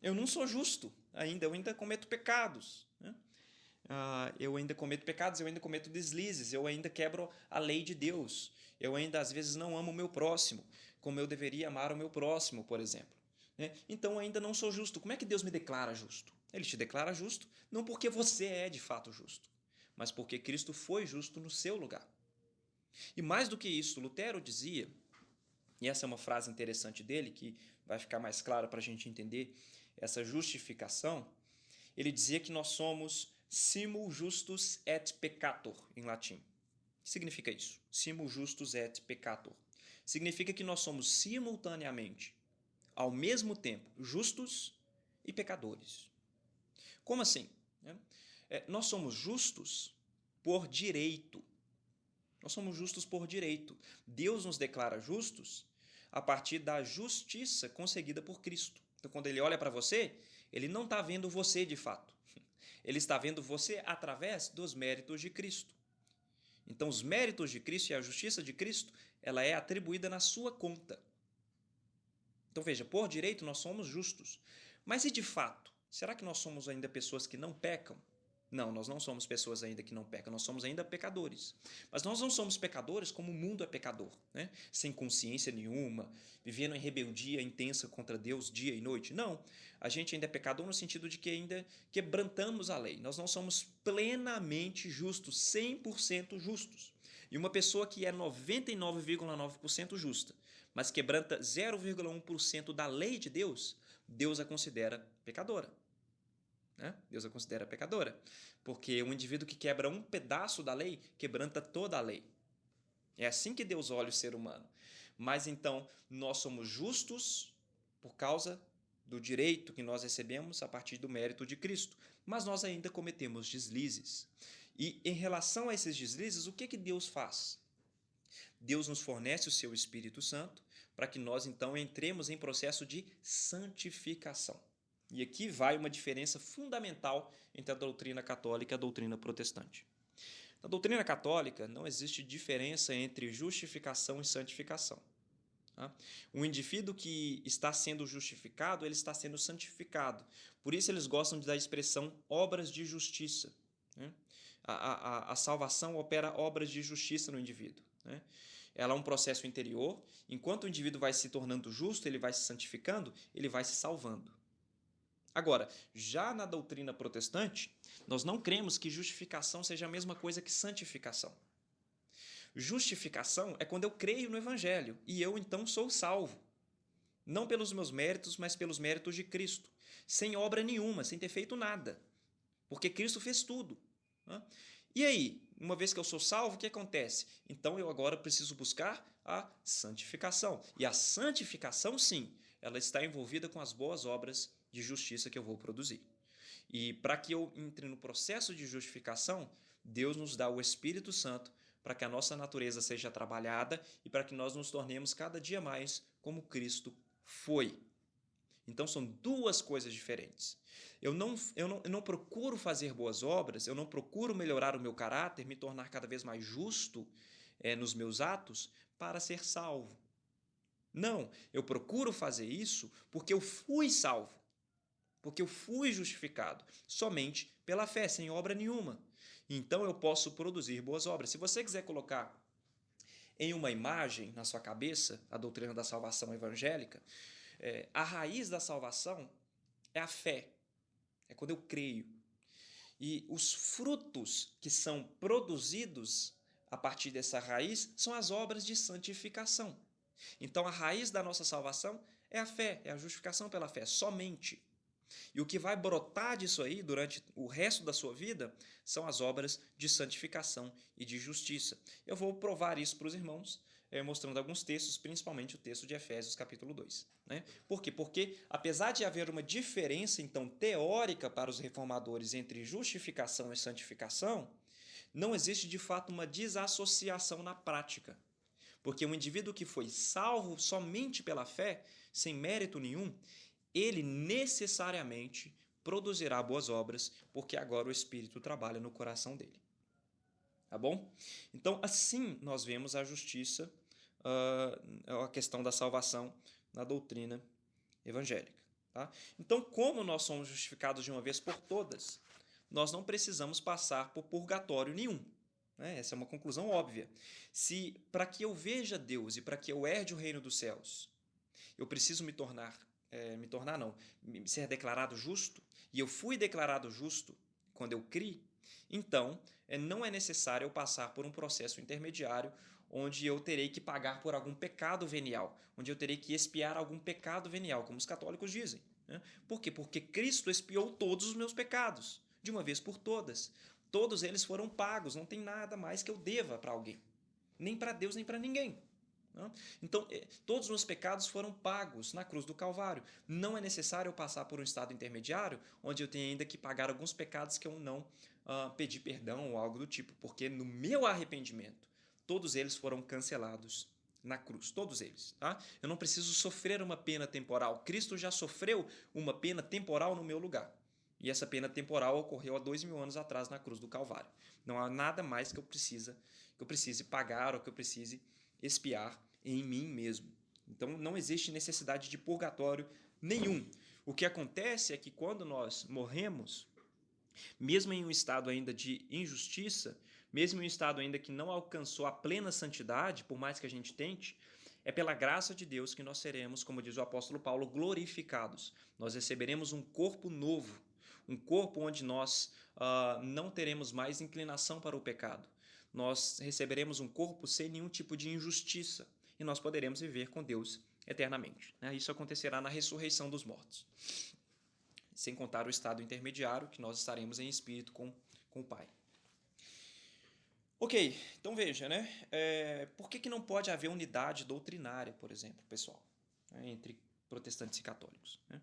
Eu não sou justo ainda, eu ainda cometo pecados, né? Eu ainda cometo pecados, eu ainda cometo deslizes, eu ainda quebro a lei de Deus, eu ainda às vezes não amo o meu próximo, como eu deveria amar o meu próximo, por exemplo. Né? Então eu ainda não sou justo. Como é que Deus me declara justo? Ele te declara justo não porque você é de fato justo, mas porque Cristo foi justo no seu lugar. E mais do que isso, Lutero dizia, e essa é uma frase interessante dele, que vai ficar mais clara para a gente entender essa justificação, ele dizia que nós somos simul justus et peccator, em latim. O que significa isso? Simul justus et peccator. Significa que nós somos simultaneamente, ao mesmo tempo, justos e pecadores. Como assim? Nós somos justos por direito. Nós somos justos por direito. Deus nos declara justos a partir da justiça conseguida por Cristo. Então, quando ele olha para você, ele não está vendo você de fato. Ele está vendo você através dos méritos de Cristo. Então, os méritos de Cristo e a justiça de Cristo, ela é atribuída na sua conta. Então, veja, por direito nós somos justos. Mas e de fato? Será que nós somos ainda pessoas que não pecam? Não, nós não somos pessoas ainda que não pecam, nós somos ainda pecadores. Mas nós não somos pecadores como o mundo é pecador, né? Sem consciência nenhuma, vivendo em rebeldia intensa contra Deus dia e noite. Não, a gente ainda é pecador no sentido de que ainda quebrantamos a lei. Nós não somos plenamente justos, 100% justos. E uma pessoa que é 99,9% justa, mas quebranta 0,1% da lei de Deus, Deus a considera pecadora. Deus a considera pecadora, porque um indivíduo que quebra um pedaço da lei, quebranta toda a lei. É assim que Deus olha o ser humano. Mas então, nós somos justos por causa do direito que nós recebemos a partir do mérito de Cristo, mas nós ainda cometemos deslizes. E em relação a esses deslizes, o que Deus faz? Deus nos fornece o seu Espírito Santo para que nós então entremos em processo de santificação. E aqui vai uma diferença fundamental entre a doutrina católica e a doutrina protestante. Na doutrina católica, não existe diferença entre justificação e santificação. Um indivíduo que está sendo justificado, ele está sendo santificado. Por isso eles gostam da expressão obras de justiça. A salvação opera obras de justiça no indivíduo. Ela é um processo interior. Enquanto o indivíduo vai se tornando justo, ele vai se santificando, ele vai se salvando. Agora, já na doutrina protestante, nós não cremos que justificação seja a mesma coisa que santificação. Justificação é quando eu creio no Evangelho e eu então sou salvo. Não pelos meus méritos, mas pelos méritos de Cristo. Sem obra nenhuma, sem ter feito nada. Porque Cristo fez tudo. E aí, uma vez que eu sou salvo, o que acontece? Então eu agora preciso buscar a santificação. E a santificação, sim, ela está envolvida com as boas obras de justiça que eu vou produzir. E para que eu entre no processo de justificação, Deus nos dá o Espírito Santo para que a nossa natureza seja trabalhada e para que nós nos tornemos cada dia mais como Cristo foi. Então são duas coisas diferentes. Eu não procuro fazer boas obras, eu não procuro melhorar o meu caráter, me tornar cada vez mais justo nos meus atos para ser salvo. Não, eu procuro fazer isso porque eu fui salvo. Porque eu fui justificado somente pela fé, sem obra nenhuma. Então eu posso produzir boas obras. Se você quiser colocar em uma imagem na sua cabeça a doutrina da salvação evangélica, a raiz da salvação é a fé. É quando eu creio. E os frutos que são produzidos a partir dessa raiz são as obras de santificação. Então a raiz da nossa salvação é a fé, é a justificação pela fé, somente. E o que vai brotar disso aí durante o resto da sua vida são as obras de santificação e de justiça. Eu vou provar isso para os irmãos, mostrando alguns textos, principalmente o texto de Efésios capítulo 2. Por quê? Porque apesar de haver uma diferença então teórica para os reformadores entre justificação e santificação, não existe de fato uma desassociação na prática. Porque um indivíduo que foi salvo somente pela fé sem mérito nenhum, ele necessariamente produzirá boas obras, porque agora o Espírito trabalha no coração dele. Tá bom? Então, assim nós vemos a justiça, a questão da salvação na doutrina evangélica. Tá? Então, como nós somos justificados de uma vez por todas, nós não precisamos passar por purgatório nenhum. Né? Essa é uma conclusão óbvia. Se para que eu veja Deus e para que eu herde o reino dos céus, eu preciso ser declarado justo, e eu fui declarado justo quando eu criei, então não é necessário eu passar por um processo intermediário onde eu terei que pagar por algum pecado venial, onde eu terei que expiar algum pecado venial, como os católicos dizem. Né? Por quê? Porque Cristo expiou todos os meus pecados, de uma vez por todas. Todos eles foram pagos, não tem nada mais que eu deva para alguém, nem para Deus, nem para ninguém. Então, todos os meus pecados foram pagos na cruz do Calvário. Não é necessário eu passar por um estado intermediário, onde eu tenho ainda que pagar alguns pecados que eu não pedi perdão ou algo do tipo, porque no meu arrependimento, todos eles foram cancelados na cruz, todos eles. Tá? Eu não preciso sofrer uma pena temporal. Cristo já sofreu uma pena temporal no meu lugar. E essa pena temporal ocorreu há 2000 anos atrás na cruz do Calvário. Não há nada mais que eu precise pagar ou que eu precise expiar em mim mesmo. Então não existe necessidade de purgatório nenhum. O que acontece é que quando nós morremos, mesmo em um estado ainda de injustiça, mesmo em um estado ainda que não alcançou a plena santidade, por mais que a gente tente, é pela graça de Deus que nós seremos, como diz o apóstolo Paulo, glorificados. Nós receberemos um corpo novo, um corpo onde nós não teremos mais inclinação para o pecado. Nós receberemos um corpo sem nenhum tipo de injustiça e nós poderemos viver com Deus eternamente. Isso acontecerá na ressurreição dos mortos, sem contar o estado intermediário, que nós estaremos em espírito com o Pai. Ok, então veja, né? Por que não pode haver unidade doutrinária, por exemplo, pessoal, entre protestantes e católicos? Né?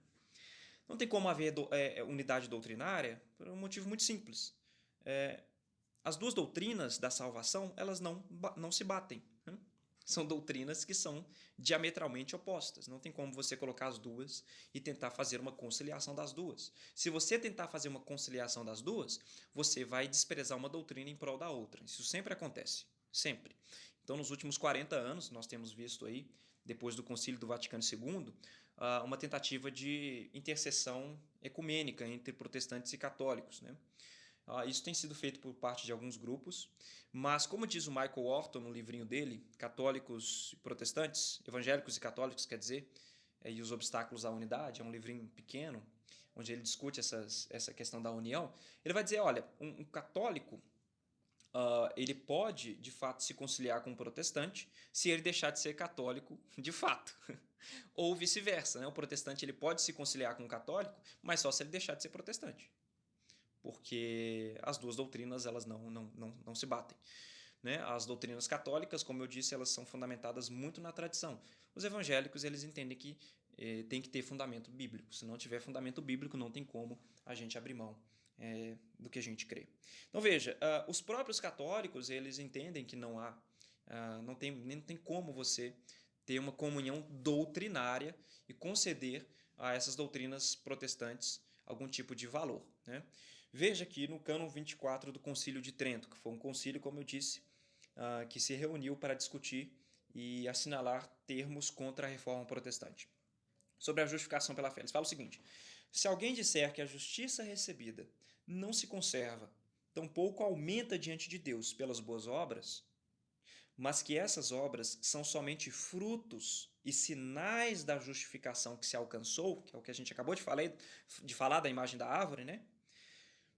Não tem como haver unidade doutrinária por um motivo muito simples. As duas doutrinas da salvação, elas não se batem. Né? São doutrinas que são diametralmente opostas. Não tem como você colocar as duas e tentar fazer uma conciliação das duas. Se você tentar fazer uma conciliação das duas, você vai desprezar uma doutrina em prol da outra. Isso sempre acontece. Sempre. Então, nos últimos 40 anos, nós temos visto aí, depois do Concílio do Vaticano II, uma tentativa de intercessão ecumênica entre protestantes e católicos, né? Isso tem sido feito por parte de alguns grupos, mas como diz o Michael Orton no livrinho dele, Católicos e Protestantes, Evangélicos e Católicos, quer dizer, e os obstáculos à unidade, é um livrinho pequeno, onde ele discute essa questão da união, ele vai dizer, olha, um católico, ele pode, de fato, se conciliar com um protestante se ele deixar de ser católico de fato. Ou vice-versa, né? O protestante ele pode se conciliar com o católico, mas só se ele deixar de ser protestante. Porque as duas doutrinas elas não se batem. Né? As doutrinas católicas, como eu disse, elas são fundamentadas muito na tradição. Os evangélicos eles entendem que tem que ter fundamento bíblico. Se não tiver fundamento bíblico, não tem como a gente abrir mão do que a gente crê. Então veja, os próprios católicos eles entendem que não tem como você ter uma comunhão doutrinária e conceder a essas doutrinas protestantes algum tipo de valor. Né? Veja aqui no cânon 24 do Concílio de Trento, que foi um concílio, como eu disse, que se reuniu para discutir e assinalar termos contra a reforma protestante. Sobre a justificação pela fé, eles falam o seguinte: se alguém disser que a justiça recebida não se conserva, tampouco aumenta diante de Deus pelas boas obras, mas que essas obras são somente frutos e sinais da justificação que se alcançou, que é o que a gente acabou de falar da imagem da árvore, né?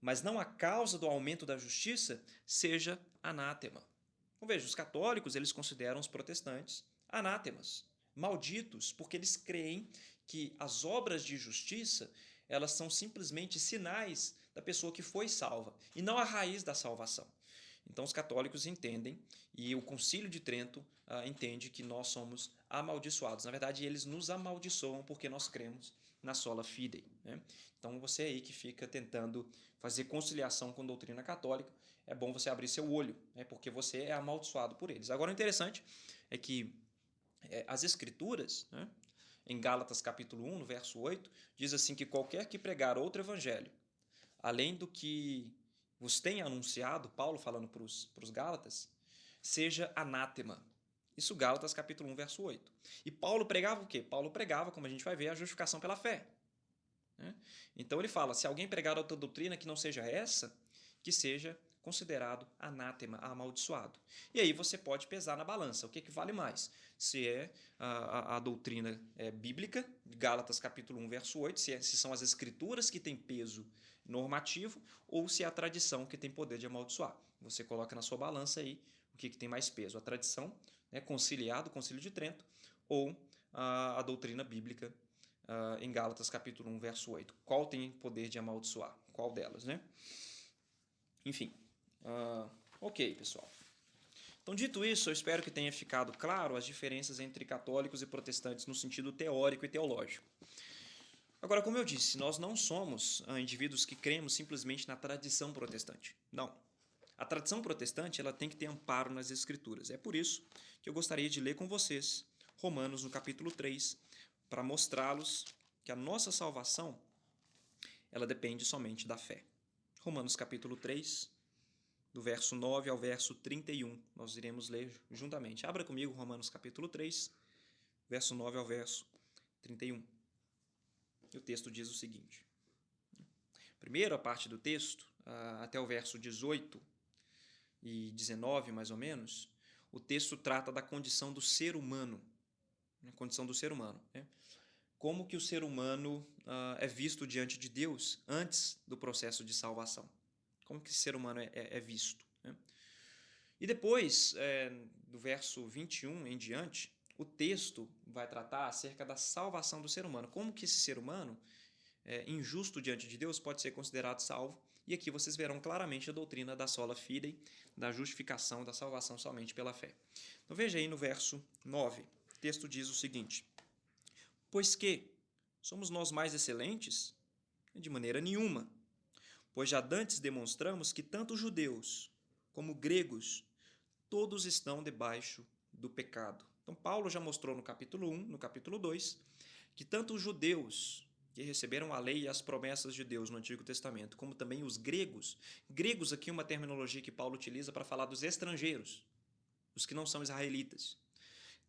Mas não a causa do aumento da justiça, seja anátema. Então veja, os católicos eles consideram os protestantes anátemas, malditos, porque eles creem que as obras de justiça elas são simplesmente sinais da pessoa que foi salva e não a raiz da salvação. Então os católicos entendem, e o Concílio de Trento entende que nós somos amaldiçoados. Na verdade, eles nos amaldiçoam porque nós cremos na sola fide. Né? Então você aí que fica tentando fazer conciliação com a doutrina católica, é bom você abrir seu olho, né? Porque você é amaldiçoado por eles. Agora o interessante é que as escrituras, né, em Gálatas capítulo 1, no verso 8, diz assim que qualquer que pregar outro evangelho, além do que vos tenha anunciado, Paulo falando para os Gálatas, seja anátema. Isso Gálatas capítulo 1, verso 8. E Paulo pregava o quê? Paulo pregava, como a gente vai ver, a justificação pela fé. Então ele fala, se alguém pregar outra doutrina que não seja essa, que seja considerado anátema, amaldiçoado. E aí você pode pesar na balança, o que vale mais? Se é a doutrina bíblica, Gálatas capítulo 1, verso 8, se são as escrituras que têm peso normativo, ou se é a tradição que tem poder de amaldiçoar. Você coloca na sua balança aí o que tem mais peso, a tradição, conciliar do Concílio de Trento, ou a doutrina bíblica em Gálatas capítulo 1, verso 8. Qual tem poder de amaldiçoar? Qual delas, né? Enfim, ok, pessoal. Então, dito isso, eu espero que tenha ficado claro as diferenças entre católicos e protestantes no sentido teórico e teológico. Agora, como eu disse, nós não somos indivíduos que cremos simplesmente na tradição protestante. Não. A tradição protestante ela tem que ter amparo nas Escrituras. É por isso que eu gostaria de ler com vocês Romanos, no capítulo 3, para mostrá-los que a nossa salvação ela depende somente da fé. Romanos capítulo 3, do verso 9 ao verso 31. Nós iremos ler juntamente. Abra comigo Romanos capítulo 3, verso 9 ao verso 31. E o texto diz o seguinte. Primeiro, a parte do texto, até o verso 18 e 19, mais ou menos, o texto trata da condição do ser humano. A condição do ser humano. Como que o ser humano é visto diante de Deus antes do processo de salvação. Como que esse ser humano é visto. E depois, do verso 21 em diante, o texto vai tratar acerca da salvação do ser humano. Como que esse ser humano, injusto diante de Deus, pode ser considerado salvo. E aqui vocês verão claramente a doutrina da sola fide, da justificação, da salvação somente pela fé. Então veja aí no verso 9, o texto diz o seguinte. Pois que somos nós mais excelentes? De maneira nenhuma. Pois já dantes demonstramos que tanto judeus como gregos, todos estão debaixo do pecado. Então, Paulo já mostrou no capítulo 1, no capítulo 2, que tanto os judeus, que receberam a lei e as promessas de Deus no Antigo Testamento, como também os gregos aqui é uma terminologia que Paulo utiliza para falar dos estrangeiros, os que não são israelitas.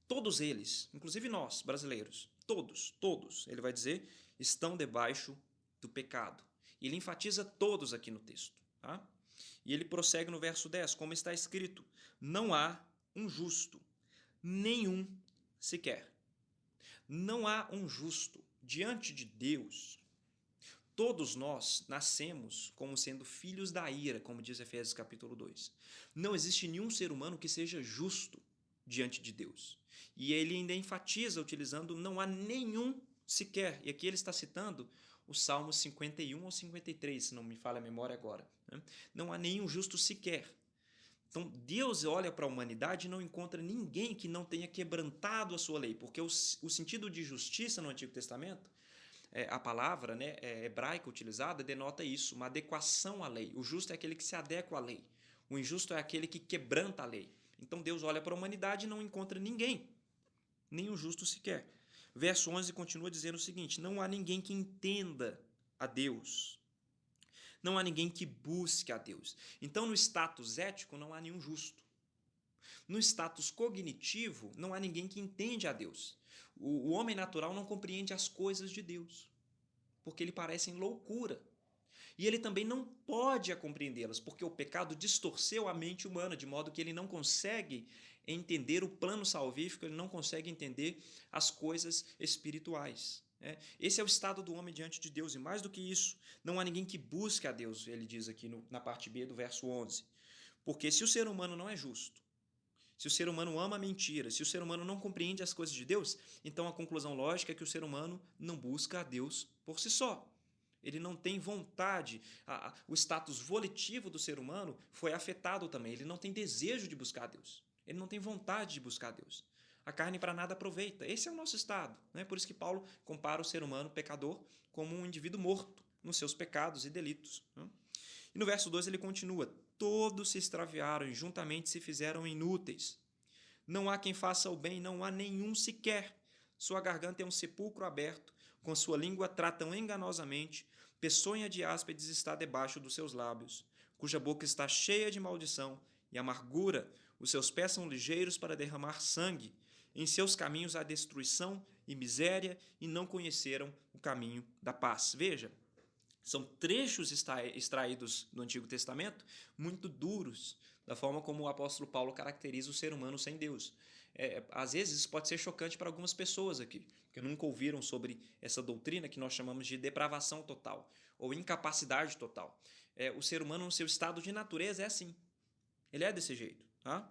Todos eles, inclusive nós, brasileiros, todos, ele vai dizer, estão debaixo do pecado. E ele enfatiza todos aqui no texto. Tá? E ele prossegue no verso 10, como está escrito, não há um justo, nenhum sequer. Não há um justo diante de Deus. Todos nós nascemos como sendo filhos da ira, como diz Efésios capítulo 2. Não existe nenhum ser humano que seja justo diante de Deus. E ele ainda enfatiza utilizando não há nenhum sequer. E aqui ele está citando o Salmo 51 ou 53, se não me falha a memória agora. Não há nenhum justo sequer. Então, Deus olha para a humanidade e não encontra ninguém que não tenha quebrantado a sua lei, porque o sentido de justiça no Antigo Testamento, a palavra hebraica utilizada denota isso, uma adequação à lei. O justo é aquele que se adequa à lei. O injusto é aquele que quebranta a lei. Então, Deus olha para a humanidade e não encontra ninguém, nem o justo sequer. Verso 11 continua dizendo o seguinte, não há ninguém que entenda a Deus. Não há ninguém que busque a Deus. Então, no status ético, não há nenhum justo. No status cognitivo, não há ninguém que entende a Deus. O homem natural não compreende as coisas de Deus, porque lhe parecem loucura. E ele também não pode compreendê-las, porque o pecado distorceu a mente humana, de modo que ele não consegue entender o plano salvífico, ele não consegue entender as coisas espirituais. Esse é o estado do homem diante de Deus, e mais do que isso, não há ninguém que busque a Deus, ele diz aqui na parte B do verso 11. Porque se o ser humano não é justo, se o ser humano ama a mentira, se o ser humano não compreende as coisas de Deus, então a conclusão lógica é que o ser humano não busca a Deus por si só. Ele não tem vontade, o status volitivo do ser humano foi afetado também, ele não tem desejo de buscar a Deus, ele não tem vontade de buscar a Deus. A carne para nada aproveita, esse é o nosso estado. Por isso que Paulo compara o ser humano pecador como um indivíduo morto nos seus pecados e delitos. E no verso 2 ele continua, todos se extraviaram e juntamente se fizeram inúteis. Não há quem faça o bem, não há nenhum sequer. Sua garganta é um sepulcro aberto, com sua língua tratam enganosamente, peçonha de áspides está debaixo dos seus lábios, cuja boca está cheia de maldição e amargura, os seus pés são ligeiros para derramar sangue, em seus caminhos há destruição e miséria, e não conheceram o caminho da paz. Veja, são trechos extraídos do Antigo Testamento muito duros, da forma como o apóstolo Paulo caracteriza o ser humano sem Deus. Às vezes isso pode ser chocante para algumas pessoas aqui, que nunca ouviram sobre essa doutrina que nós chamamos de depravação total, ou incapacidade total. O ser humano, no seu estado de natureza, é assim. Ele é desse jeito. Tá?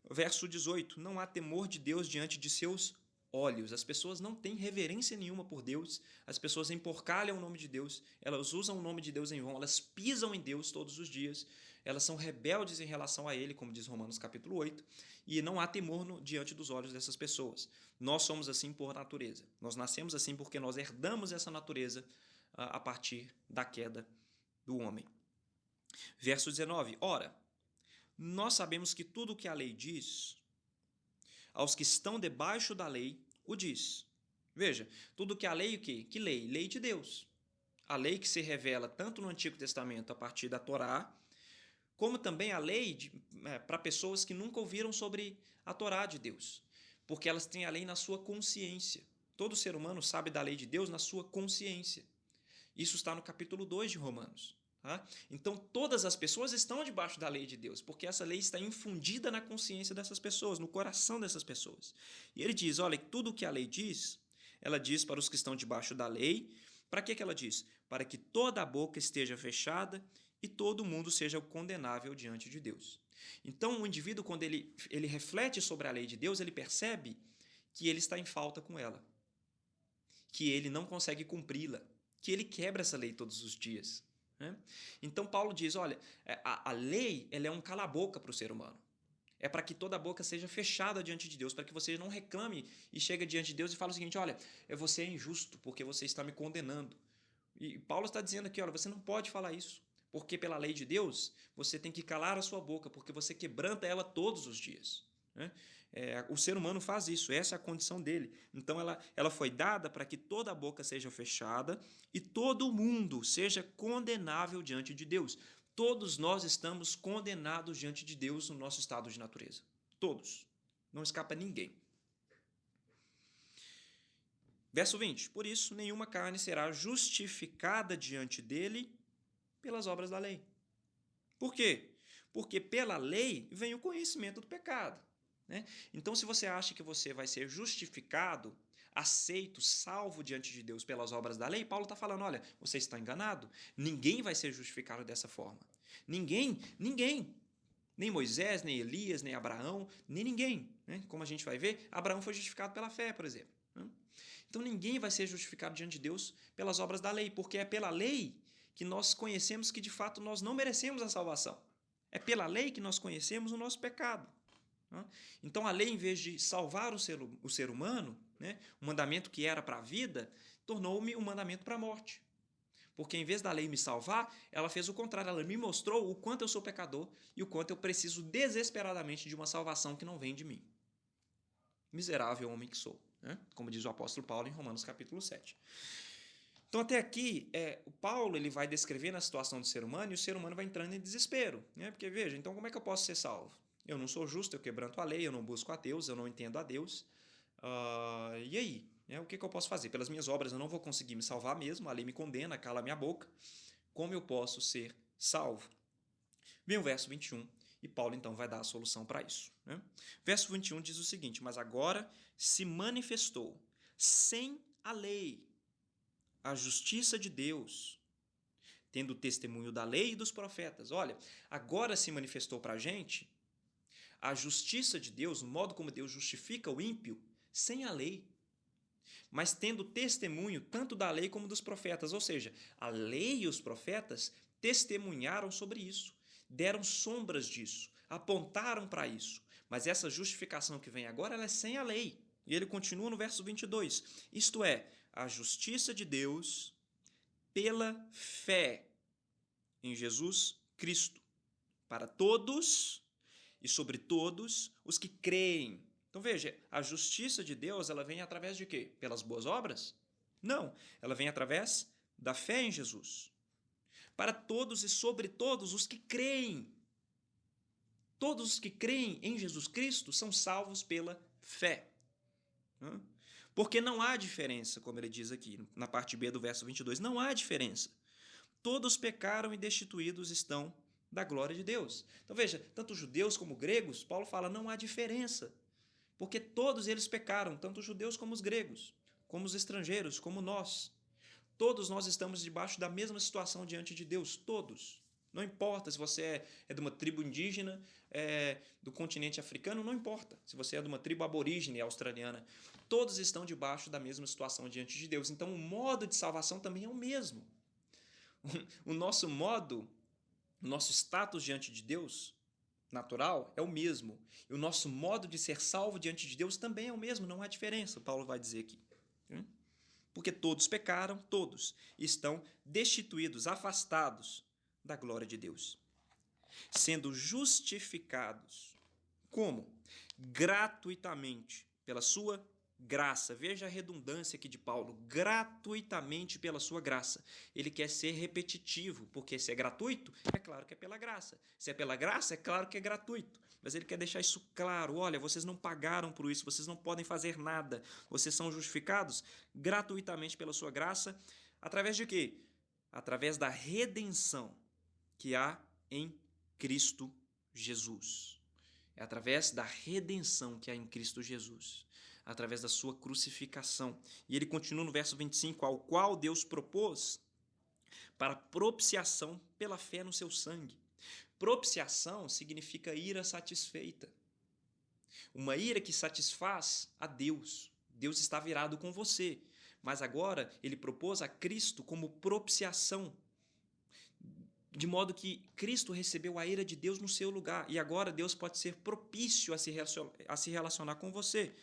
Verso 18. Não há temor de Deus diante de seus olhos. As pessoas não têm reverência nenhuma por Deus, as pessoas emporcalham o nome de Deus, elas usam o nome de Deus em vão, elas pisam em Deus todos os dias, elas são rebeldes em relação a Ele, como diz Romanos capítulo 8, e não há temor diante dos olhos dessas pessoas. Nós somos assim por natureza, nós nascemos assim porque nós herdamos essa natureza a partir da queda do homem. Verso 19. Ora, nós sabemos que tudo o que a lei diz, aos que estão debaixo da lei, o diz. Veja, tudo que a lei, o quê? Que lei? Lei de Deus. A lei que se revela tanto no Antigo Testamento a partir da Torá, como também a lei para pessoas que nunca ouviram sobre a Torá de Deus, porque elas têm a lei na sua consciência. Todo ser humano sabe da lei de Deus na sua consciência. Isso está no capítulo 2 de Romanos. Tá? Então, todas as pessoas estão debaixo da lei de Deus, porque essa lei está infundida na consciência dessas pessoas, no coração dessas pessoas. E ele diz, olha, tudo o que a lei diz, ela diz para os que estão debaixo da lei. Para que ela diz? Para que toda a boca esteja fechada e todo mundo seja condenável diante de Deus. Então, o indivíduo, quando ele reflete sobre a lei de Deus, ele percebe que ele está em falta com ela, que ele não consegue cumpri-la, que ele quebra essa lei todos os dias. Então Paulo diz, olha, a lei ela é um cala-boca para o ser humano. É para que toda a boca seja fechada diante de Deus, para que você não reclame e chegue diante de Deus e fale o seguinte, olha, você é injusto porque você está me condenando. E Paulo está dizendo aqui, olha, você não pode falar isso, porque pela lei de Deus você tem que calar a sua boca, porque você quebranta ela todos os dias. O ser humano faz isso, essa é a condição dele. Então ela foi dada para que toda a boca seja fechada e todo mundo seja condenável diante de Deus. Todos nós estamos condenados diante de Deus no nosso estado de natureza. Todos. Não escapa ninguém. Verso 20. Por isso, nenhuma carne será justificada diante dele pelas obras da lei. Por quê? Porque pela lei vem o conhecimento do pecado. Então, se você acha que você vai ser justificado, aceito, salvo diante de Deus pelas obras da lei, Paulo está falando, olha, você está enganado. Ninguém vai ser justificado dessa forma. Ninguém. Nem Moisés, nem Elias, nem Abraão, nem ninguém. Como a gente vai ver, Abraão foi justificado pela fé, por exemplo. Então, ninguém vai ser justificado diante de Deus pelas obras da lei, porque é pela lei que nós conhecemos que, de fato, nós não merecemos a salvação. É pela lei que nós conhecemos o nosso pecado. Então, a lei, em vez de salvar o ser humano, o mandamento que era para a vida, tornou-me um mandamento para a morte. Porque, em vez da lei me salvar, ela fez o contrário. Ela me mostrou o quanto eu sou pecador e o quanto eu preciso desesperadamente de uma salvação que não vem de mim. Miserável homem que sou, como diz o apóstolo Paulo em Romanos capítulo 7. Então, até aqui, o Paulo ele vai descrevendo a situação do ser humano e o ser humano vai entrando em desespero. Porque, veja, então como é que eu posso ser salvo? Eu não sou justo, eu quebranto a lei, eu não busco a Deus, eu não entendo a Deus. E aí? O que eu posso fazer? Pelas minhas obras eu não vou conseguir me salvar mesmo, a lei me condena, cala a minha boca. Como eu posso ser salvo? Vem o verso 21 e Paulo então vai dar a solução para isso. Verso 21 diz o seguinte, mas agora se manifestou sem a lei a justiça de Deus, tendo testemunho da lei e dos profetas. Olha, agora se manifestou para a gente a justiça de Deus, o modo como Deus justifica o ímpio, sem a lei, mas tendo testemunho tanto da lei como dos profetas. Ou seja, a lei e os profetas testemunharam sobre isso, deram sombras disso, apontaram para isso. Mas essa justificação que vem agora, ela é sem a lei. E ele continua no verso 22. Isto é, a justiça de Deus pela fé em Jesus Cristo, para todos e sobre todos os que creem. Então veja, a justiça de Deus, ela vem através de quê? Pelas boas obras? Não, ela vem através da fé em Jesus. Para todos e sobre todos os que creem. Todos os que creem em Jesus Cristo são salvos pela fé. Porque não há diferença, como ele diz aqui, na parte B do verso 22, não há diferença. Todos pecaram e destituídos estão da glória de Deus. Então veja, tanto judeus como gregos, Paulo fala, não há diferença. Porque todos eles pecaram, tanto os judeus como os gregos, como os estrangeiros, como nós. Todos nós estamos debaixo da mesma situação diante de Deus, todos. Não importa se você é de uma tribo indígena, do continente africano, não importa. Se você é de uma tribo aborígene australiana, todos estão debaixo da mesma situação diante de Deus. Então, o modo de salvação também é o mesmo. O nosso modo, o nosso status diante de Deus, natural, é o mesmo. E o nosso modo de ser salvo diante de Deus também é o mesmo, não há diferença, Paulo vai dizer aqui. Porque todos pecaram, todos estão destituídos, afastados da glória de Deus, sendo justificados. Como? Gratuitamente, pela sua graça. Veja a redundância aqui de Paulo. Gratuitamente pela sua graça. Ele quer ser repetitivo, porque se é gratuito, é claro que é pela graça. Se é pela graça, é claro que é gratuito. Mas ele quer deixar isso claro. Olha, vocês não pagaram por isso, vocês não podem fazer nada. Vocês são justificados gratuitamente pela sua graça. Através de quê? Através da redenção que há em Cristo Jesus. É através da redenção que há em Cristo Jesus, através da sua crucificação. E ele continua no verso 25, ao qual Deus propôs para propiciação pela fé no seu sangue. Propiciação significa ira satisfeita. Uma ira que satisfaz a Deus. Deus está virado com você, mas agora ele propôs a Cristo como propiciação, de modo que Cristo recebeu a ira de Deus no seu lugar, e agora Deus pode ser propício a se relacionar com você.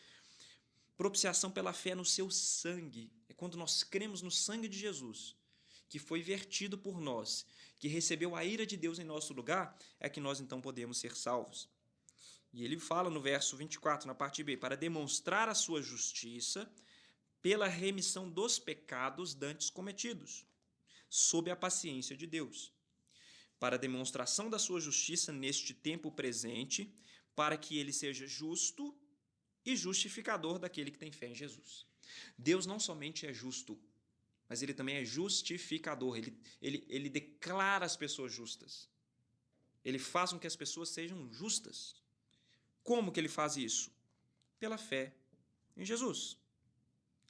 Propiciação pela fé no seu sangue. É quando nós cremos no sangue de Jesus, que foi vertido por nós, que recebeu a ira de Deus em nosso lugar, é que nós então podemos ser salvos. E ele fala no verso 24, na parte B, para demonstrar a sua justiça pela remissão dos pecados dantes cometidos, sob a paciência de Deus, para a demonstração da sua justiça neste tempo presente, para que ele seja justo e justificador daquele que tem fé em Jesus. Deus não somente é justo, mas ele também é justificador. Ele declara as pessoas justas. Ele faz com que as pessoas sejam justas. Como que ele faz isso? Pela fé em Jesus.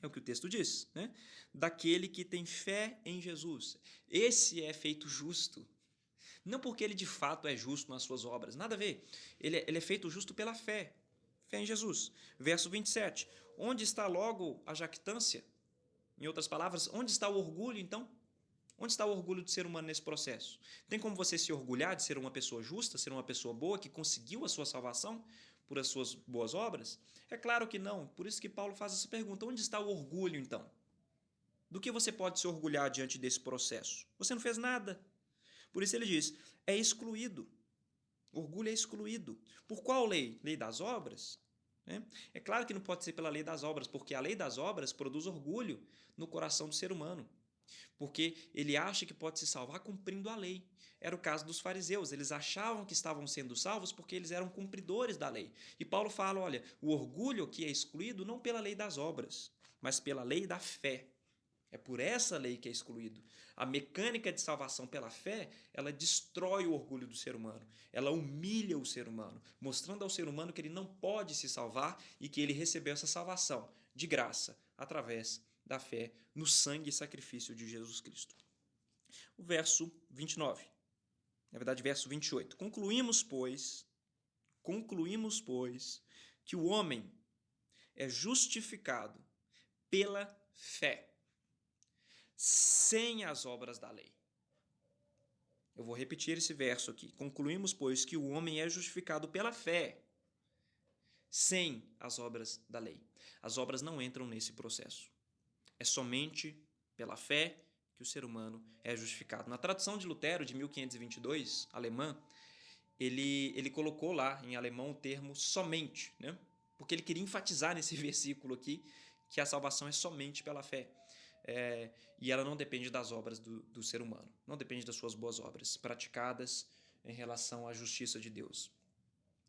É o que o texto diz, né? Daquele que tem fé em Jesus. Esse é feito justo. Não porque ele de fato é justo nas suas obras, nada a ver. Ele é feito justo pela fé. Fé em Jesus. Verso 27. Onde está logo a jactância? Em outras palavras, onde está o orgulho, então? Onde está o orgulho do ser humano nesse processo? Tem como você se orgulhar de ser uma pessoa justa, ser uma pessoa boa, que conseguiu a sua salvação por as suas boas obras? É claro que não. Por isso que Paulo faz essa pergunta. Onde está o orgulho, então? Do que você pode se orgulhar diante desse processo? Você não fez nada. Por isso ele diz, é excluído. Orgulho é excluído. Por qual lei? Lei das obras? É claro que não pode ser pela lei das obras, porque a lei das obras produz orgulho no coração do ser humano. Porque ele acha que pode se salvar cumprindo a lei. Era o caso dos fariseus. Eles achavam que estavam sendo salvos porque eles eram cumpridores da lei. E Paulo fala, olha, o orgulho que é excluído não pela lei das obras, mas pela lei da fé. É por essa lei que é excluído. A mecânica de salvação pela fé, ela destrói o orgulho do ser humano. Ela humilha o ser humano, mostrando ao ser humano que ele não pode se salvar e que ele recebeu essa salvação de graça, através da fé no sangue e sacrifício de Jesus Cristo. O verso 29. Na verdade, verso 28. Concluímos, pois, que o homem é justificado pela fé, sem as obras da lei. Eu vou repetir esse verso aqui. Concluímos, pois, que o homem é justificado pela fé, sem as obras da lei. As obras não entram nesse processo. É somente pela fé que o ser humano é justificado. Na tradução de Lutero, de 1522, alemã, ele colocou lá em alemão o termo somente, né? porque ele queria enfatizar nesse versículo aqui que a salvação é somente pela fé. E ela não depende das obras do ser humano, não depende das suas boas obras praticadas em relação à justiça de Deus.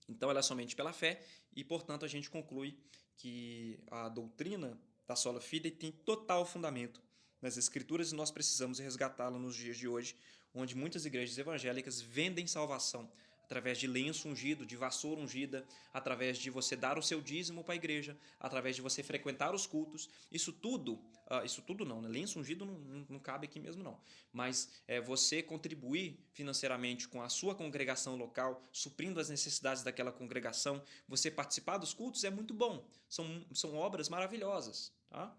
Então ela é somente pela fé e, portanto, a gente conclui que a doutrina da sola fide tem total fundamento nas Escrituras e nós precisamos resgatá-la nos dias de hoje, onde muitas igrejas evangélicas vendem salvação através de lenço ungido, de vassoura ungida, através de você dar o seu dízimo para a igreja, através de você frequentar os cultos. Isso tudo não, né? Lenço ungido não cabe aqui mesmo não, mas você contribuir financeiramente com a sua congregação local, suprindo as necessidades daquela congregação, você participar dos cultos é muito bom, são obras maravilhosas, tá?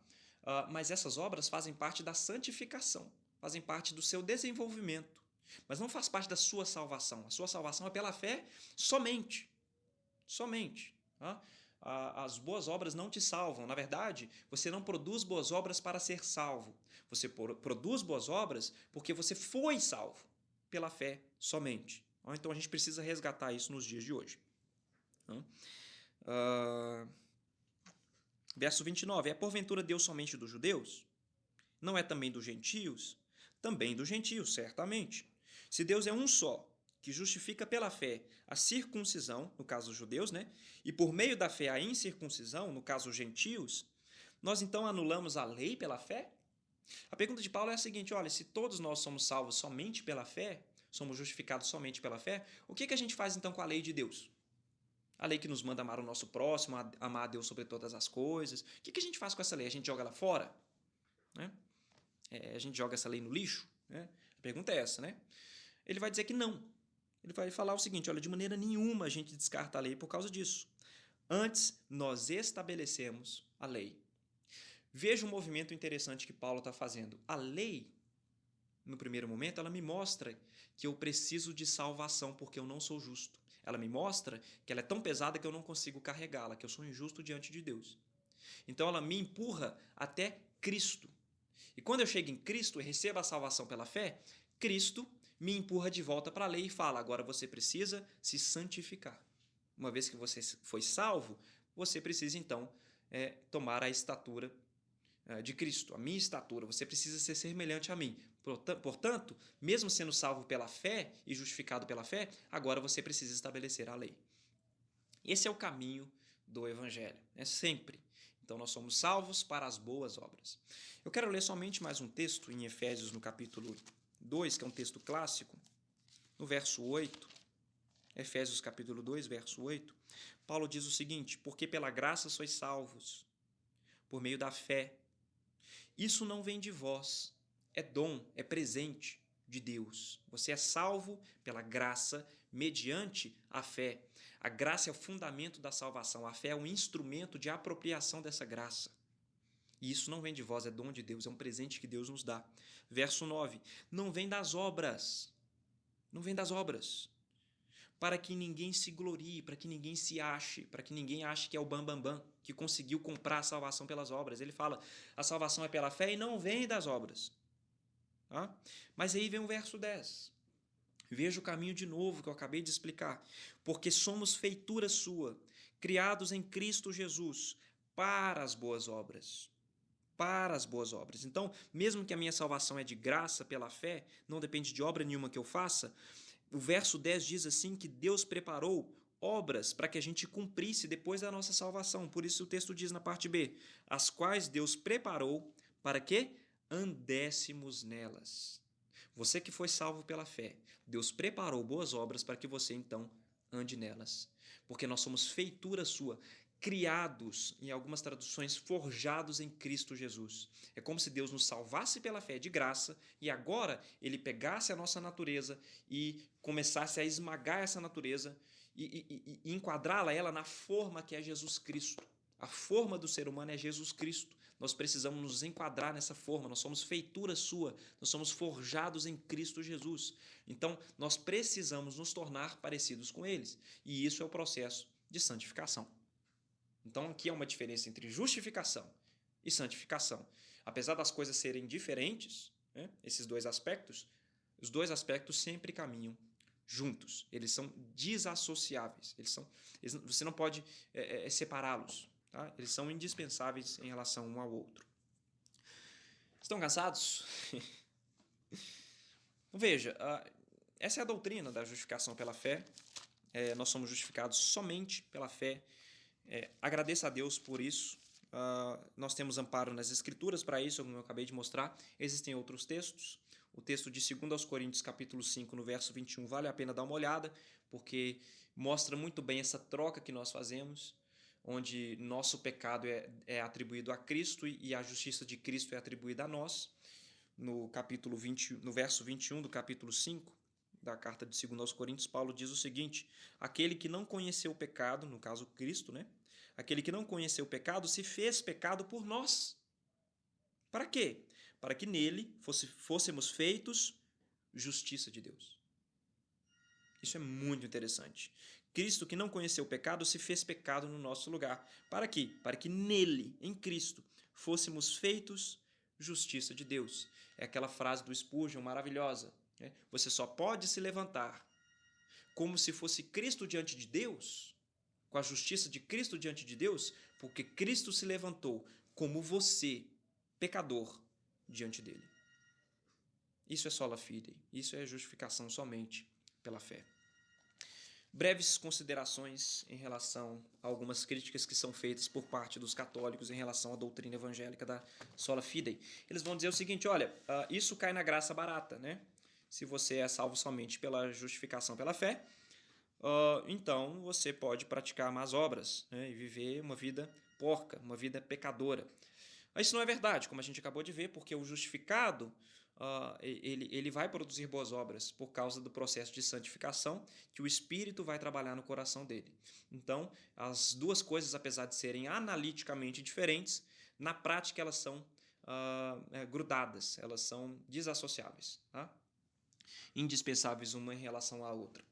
Mas essas obras fazem parte da santificação, fazem parte do seu desenvolvimento, mas não faz parte da sua salvação. A sua salvação é pela fé somente. Somente. Tá? As boas obras não te salvam. Na verdade, você não produz boas obras para ser salvo. Você produz boas obras porque você foi salvo pela fé somente. Então a gente precisa resgatar isso nos dias de hoje. Verso 29. É porventura Deus somente dos judeus? Não é também dos gentios? Também dos gentios, certamente. Se Deus é um só, que justifica pela fé a circuncisão, no caso os judeus, né? E por meio da fé a incircuncisão, no caso os gentios, nós então anulamos a lei pela fé? A pergunta de Paulo é a seguinte, olha, se todos nós somos salvos somente pela fé, somos justificados somente pela fé, o que a gente faz então com a lei de Deus? A lei que nos manda amar o nosso próximo, amar a Deus sobre todas as coisas. O que a gente faz com essa lei? A gente joga ela fora? Né? A gente joga essa lei no lixo? Né? A pergunta é essa, né? Ele vai dizer que não. Ele vai falar o seguinte, olha, de maneira nenhuma a gente descarta a lei por causa disso. Antes, nós estabelecemos a lei. Veja um movimento interessante que Paulo está fazendo. A lei, no primeiro momento, ela me mostra que eu preciso de salvação porque eu não sou justo. Ela me mostra que ela é tão pesada que eu não consigo carregá-la, que eu sou injusto diante de Deus. Então ela me empurra até Cristo. E quando eu chego em Cristo e recebo a salvação pela fé, Cristo me empurra de volta para a lei e fala, agora você precisa se santificar. Uma vez que você foi salvo, você precisa então tomar a estatura de Cristo, a minha estatura, você precisa ser semelhante a mim. Portanto, mesmo sendo salvo pela fé e justificado pela fé, agora você precisa estabelecer a lei. Esse é o caminho do Evangelho, sempre. Então, nós somos salvos para as boas obras. Eu quero ler somente mais um texto em Efésios, no capítulo 2, que é um texto clássico, no verso 8. Efésios, capítulo 2, verso 8. Paulo diz o seguinte, porque pela graça sois salvos, por meio da fé. Isso não vem de vós, é dom, é presente de Deus. Você é salvo pela graça mediante a fé. A graça é o fundamento da salvação. A fé é um instrumento de apropriação dessa graça. E isso não vem de vós, é dom de Deus, é um presente que Deus nos dá. Verso 9. Não vem das obras. Não vem das obras. Para que ninguém se glorie, para que ninguém se ache, para que ninguém ache que é o bambambam, que conseguiu comprar a salvação pelas obras. Ele fala, a salvação é pela fé e não vem das obras. Tá? Mas aí vem o verso 10. Veja o caminho de novo que eu acabei de explicar. Porque somos feitura sua, criados em Cristo Jesus, para as boas obras. Para as boas obras. Então, mesmo que a minha salvação é de graça pela fé, não depende de obra nenhuma que eu faça, o verso 10 diz assim que Deus preparou obras para que a gente cumprisse depois da nossa salvação. Por isso o texto diz na parte B, as quais Deus preparou para que andéssemos nelas. Você que foi salvo pela fé, Deus preparou boas obras para que você então ande nelas. Porque nós somos feitura sua, criados, em algumas traduções, forjados em Cristo Jesus. É como se Deus nos salvasse pela fé de graça e agora Ele pegasse a nossa natureza e começasse a esmagar essa natureza e enquadrá-la ela na forma que é Jesus Cristo. A forma do ser humano é Jesus Cristo. Nós precisamos nos enquadrar nessa forma, nós somos feitura sua, nós somos forjados em Cristo Jesus. Então, nós precisamos nos tornar parecidos com eles. E isso é o processo de santificação. Então, aqui há uma diferença entre justificação e santificação. Apesar das coisas serem diferentes, esses dois aspectos, os dois aspectos sempre caminham juntos, eles são desassociáveis, você não pode separá-los, tá? Eles são indispensáveis em relação um ao outro. Estão cansados? Veja, essa é a doutrina da justificação pela fé. Nós somos justificados somente pela fé. Agradeça a Deus por isso. Nós temos amparo nas Escrituras para isso, como eu acabei de mostrar. Existem outros textos. O texto de 2 Coríntios, capítulo 5, no verso 21, vale a pena dar uma olhada, porque mostra muito bem essa troca que nós fazemos, onde nosso pecado é atribuído a Cristo e a justiça de Cristo é atribuída a nós. No verso 21 do capítulo 5 da carta de 2 Coríntios, Paulo diz o seguinte: aquele que não conheceu o pecado, no caso Cristo, né? Aquele que não conheceu o pecado se fez pecado por nós. Para quê? Para que nele fôssemos feitos justiça de Deus. Isso é muito interessante. Cristo, que não conheceu o pecado, se fez pecado no nosso lugar. Para quê? Para que nele, em Cristo, fôssemos feitos justiça de Deus. É aquela frase do Spurgeon maravilhosa, né? Você só pode se levantar como se fosse Cristo diante de Deus, com a justiça de Cristo diante de Deus, porque Cristo se levantou como você, pecador, diante dele. Isso é sola fide, isso é justificação somente pela fé. Breves considerações em relação a algumas críticas que são feitas por parte dos católicos em relação à doutrina evangélica da sola fide. Eles vão dizer o seguinte: olha, isso cai na graça barata, né? Se você é salvo somente pela justificação pela fé, então você pode praticar más obras, né, e viver uma vida porca, uma vida pecadora. Mas isso não é verdade, como a gente acabou de ver, porque o justificado ele vai produzir boas obras por causa do processo de santificação que o Espírito vai trabalhar no coração dele. Então, as duas coisas, apesar de serem analiticamente diferentes, na prática elas são grudadas, elas são desassociáveis, tá? Indispensáveis uma em relação à outra.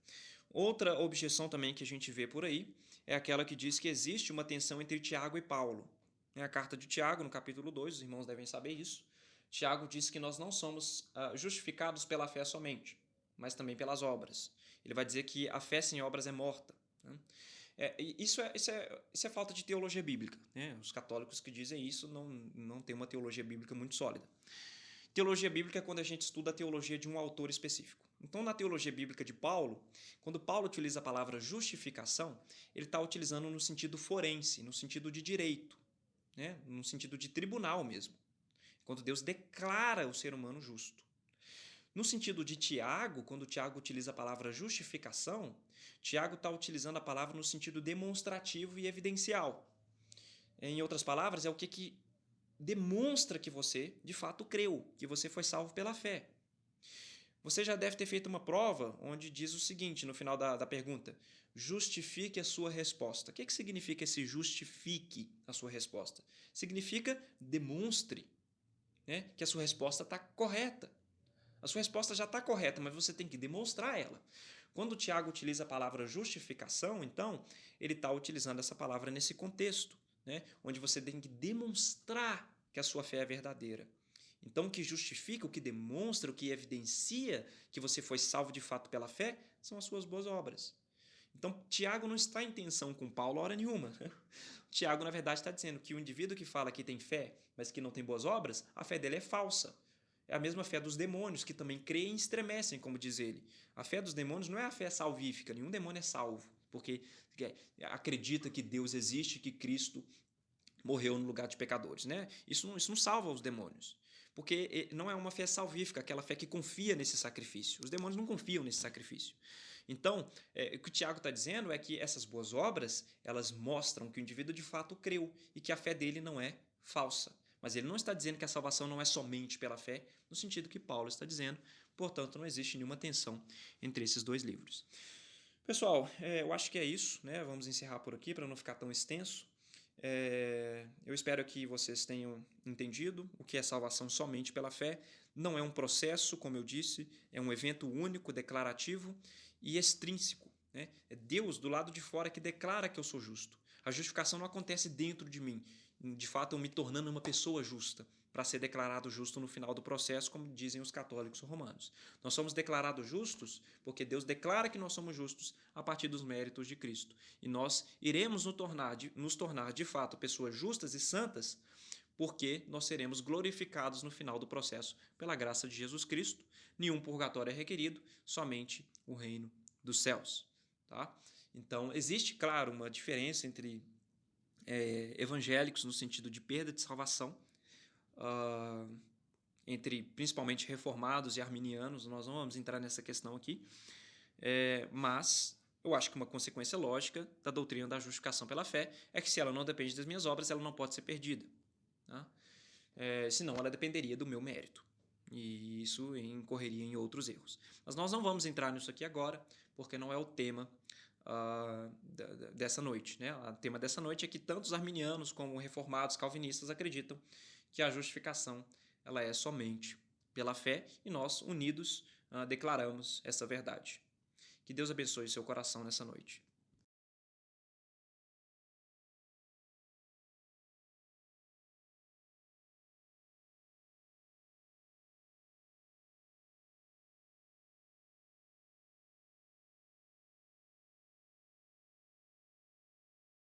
Outra objeção também que a gente vê por aí é aquela que diz que existe uma tensão entre Tiago e Paulo. A carta de Tiago, no capítulo 2, os irmãos devem saber isso. Tiago diz que nós não somos justificados pela fé somente, mas também pelas obras. Ele vai dizer que a fé sem obras é morta, né? Isso é falta de teologia bíblica, né? Os católicos que dizem isso não têm uma teologia bíblica muito sólida. Teologia bíblica é quando a gente estuda a teologia de um autor específico. Então, na teologia bíblica de Paulo, quando Paulo utiliza a palavra justificação, ele está utilizando no sentido forense, no sentido de direito, né? No sentido de tribunal mesmo. Quando Deus declara o ser humano justo. No sentido de Tiago, quando Tiago utiliza a palavra justificação, Tiago está utilizando a palavra no sentido demonstrativo e evidencial. Em outras palavras, é o que demonstra que você, de fato, creu, que você foi salvo pela fé. Você já deve ter feito uma prova onde diz o seguinte, no final da pergunta: justifique a sua resposta. O que significa esse justifique a sua resposta? Significa demonstre, né, que a sua resposta está correta. A sua resposta já está correta, mas você tem que demonstrar ela. Quando o Tiago utiliza a palavra justificação, então, ele está utilizando essa palavra nesse contexto, né, onde você tem que demonstrar que a sua fé é verdadeira. Então, o que justifica, o que demonstra, o que evidencia que você foi salvo de fato pela fé, são as suas boas obras. Então, Tiago não está em tensão com Paulo hora nenhuma. Tiago, na verdade, está dizendo que o indivíduo que fala que tem fé, mas que não tem boas obras, a fé dele é falsa. É a mesma fé dos demônios, que também creem e estremecem, como diz ele. A fé dos demônios não é a fé salvífica, nenhum demônio é salvo, porque acredita que Deus existe, que Cristo morreu no lugar de pecadores, né? Isso não salva os demônios, porque não é uma fé salvífica, aquela fé que confia nesse sacrifício. Os demônios não confiam nesse sacrifício. Então, o que o Tiago está dizendo é que essas boas obras, elas mostram que o indivíduo de fato creu e que a fé dele não é falsa. Mas ele não está dizendo que a salvação não é somente pela fé, no sentido que Paulo está dizendo. Portanto, não existe nenhuma tensão entre esses dois livros. Pessoal, eu acho que é isso, né? Vamos encerrar por aqui para não ficar tão extenso. Eu espero que vocês tenham entendido o que é salvação somente pela fé. Não é um processo, como eu disse, é um evento único, declarativo e extrínseco, né? É Deus do lado de fora que declara que eu sou justo. A justificação não acontece dentro de mim, de fato eu me tornando uma pessoa justa. para ser declarado justo no final do processo, como dizem os católicos romanos. Nós somos declarados justos porque Deus declara que nós somos justos a partir dos méritos de Cristo. E nós iremos nos tornar de fato pessoas justas e santas porque nós seremos glorificados no final do processo pela graça de Jesus Cristo. Nenhum purgatório é requerido, somente o reino dos céus. Tá? Então, existe, claro, uma diferença entre evangélicos no sentido de perda de salvação, entre principalmente reformados e arminianos. Nós não vamos entrar nessa questão aqui, mas eu acho que uma consequência lógica da doutrina da justificação pela fé é que se ela não depende das minhas obras, ela não pode ser perdida. Tá? Senão ela dependeria do meu mérito. E isso incorreria em outros erros. Mas nós não vamos entrar nisso aqui agora, porque não é o tema dessa noite. Né? O tema dessa noite é que tanto os arminianos como reformados calvinistas acreditam que a justificação ela é somente pela fé e nós, unidos, declaramos essa verdade. Que Deus abençoe seu coração nessa noite.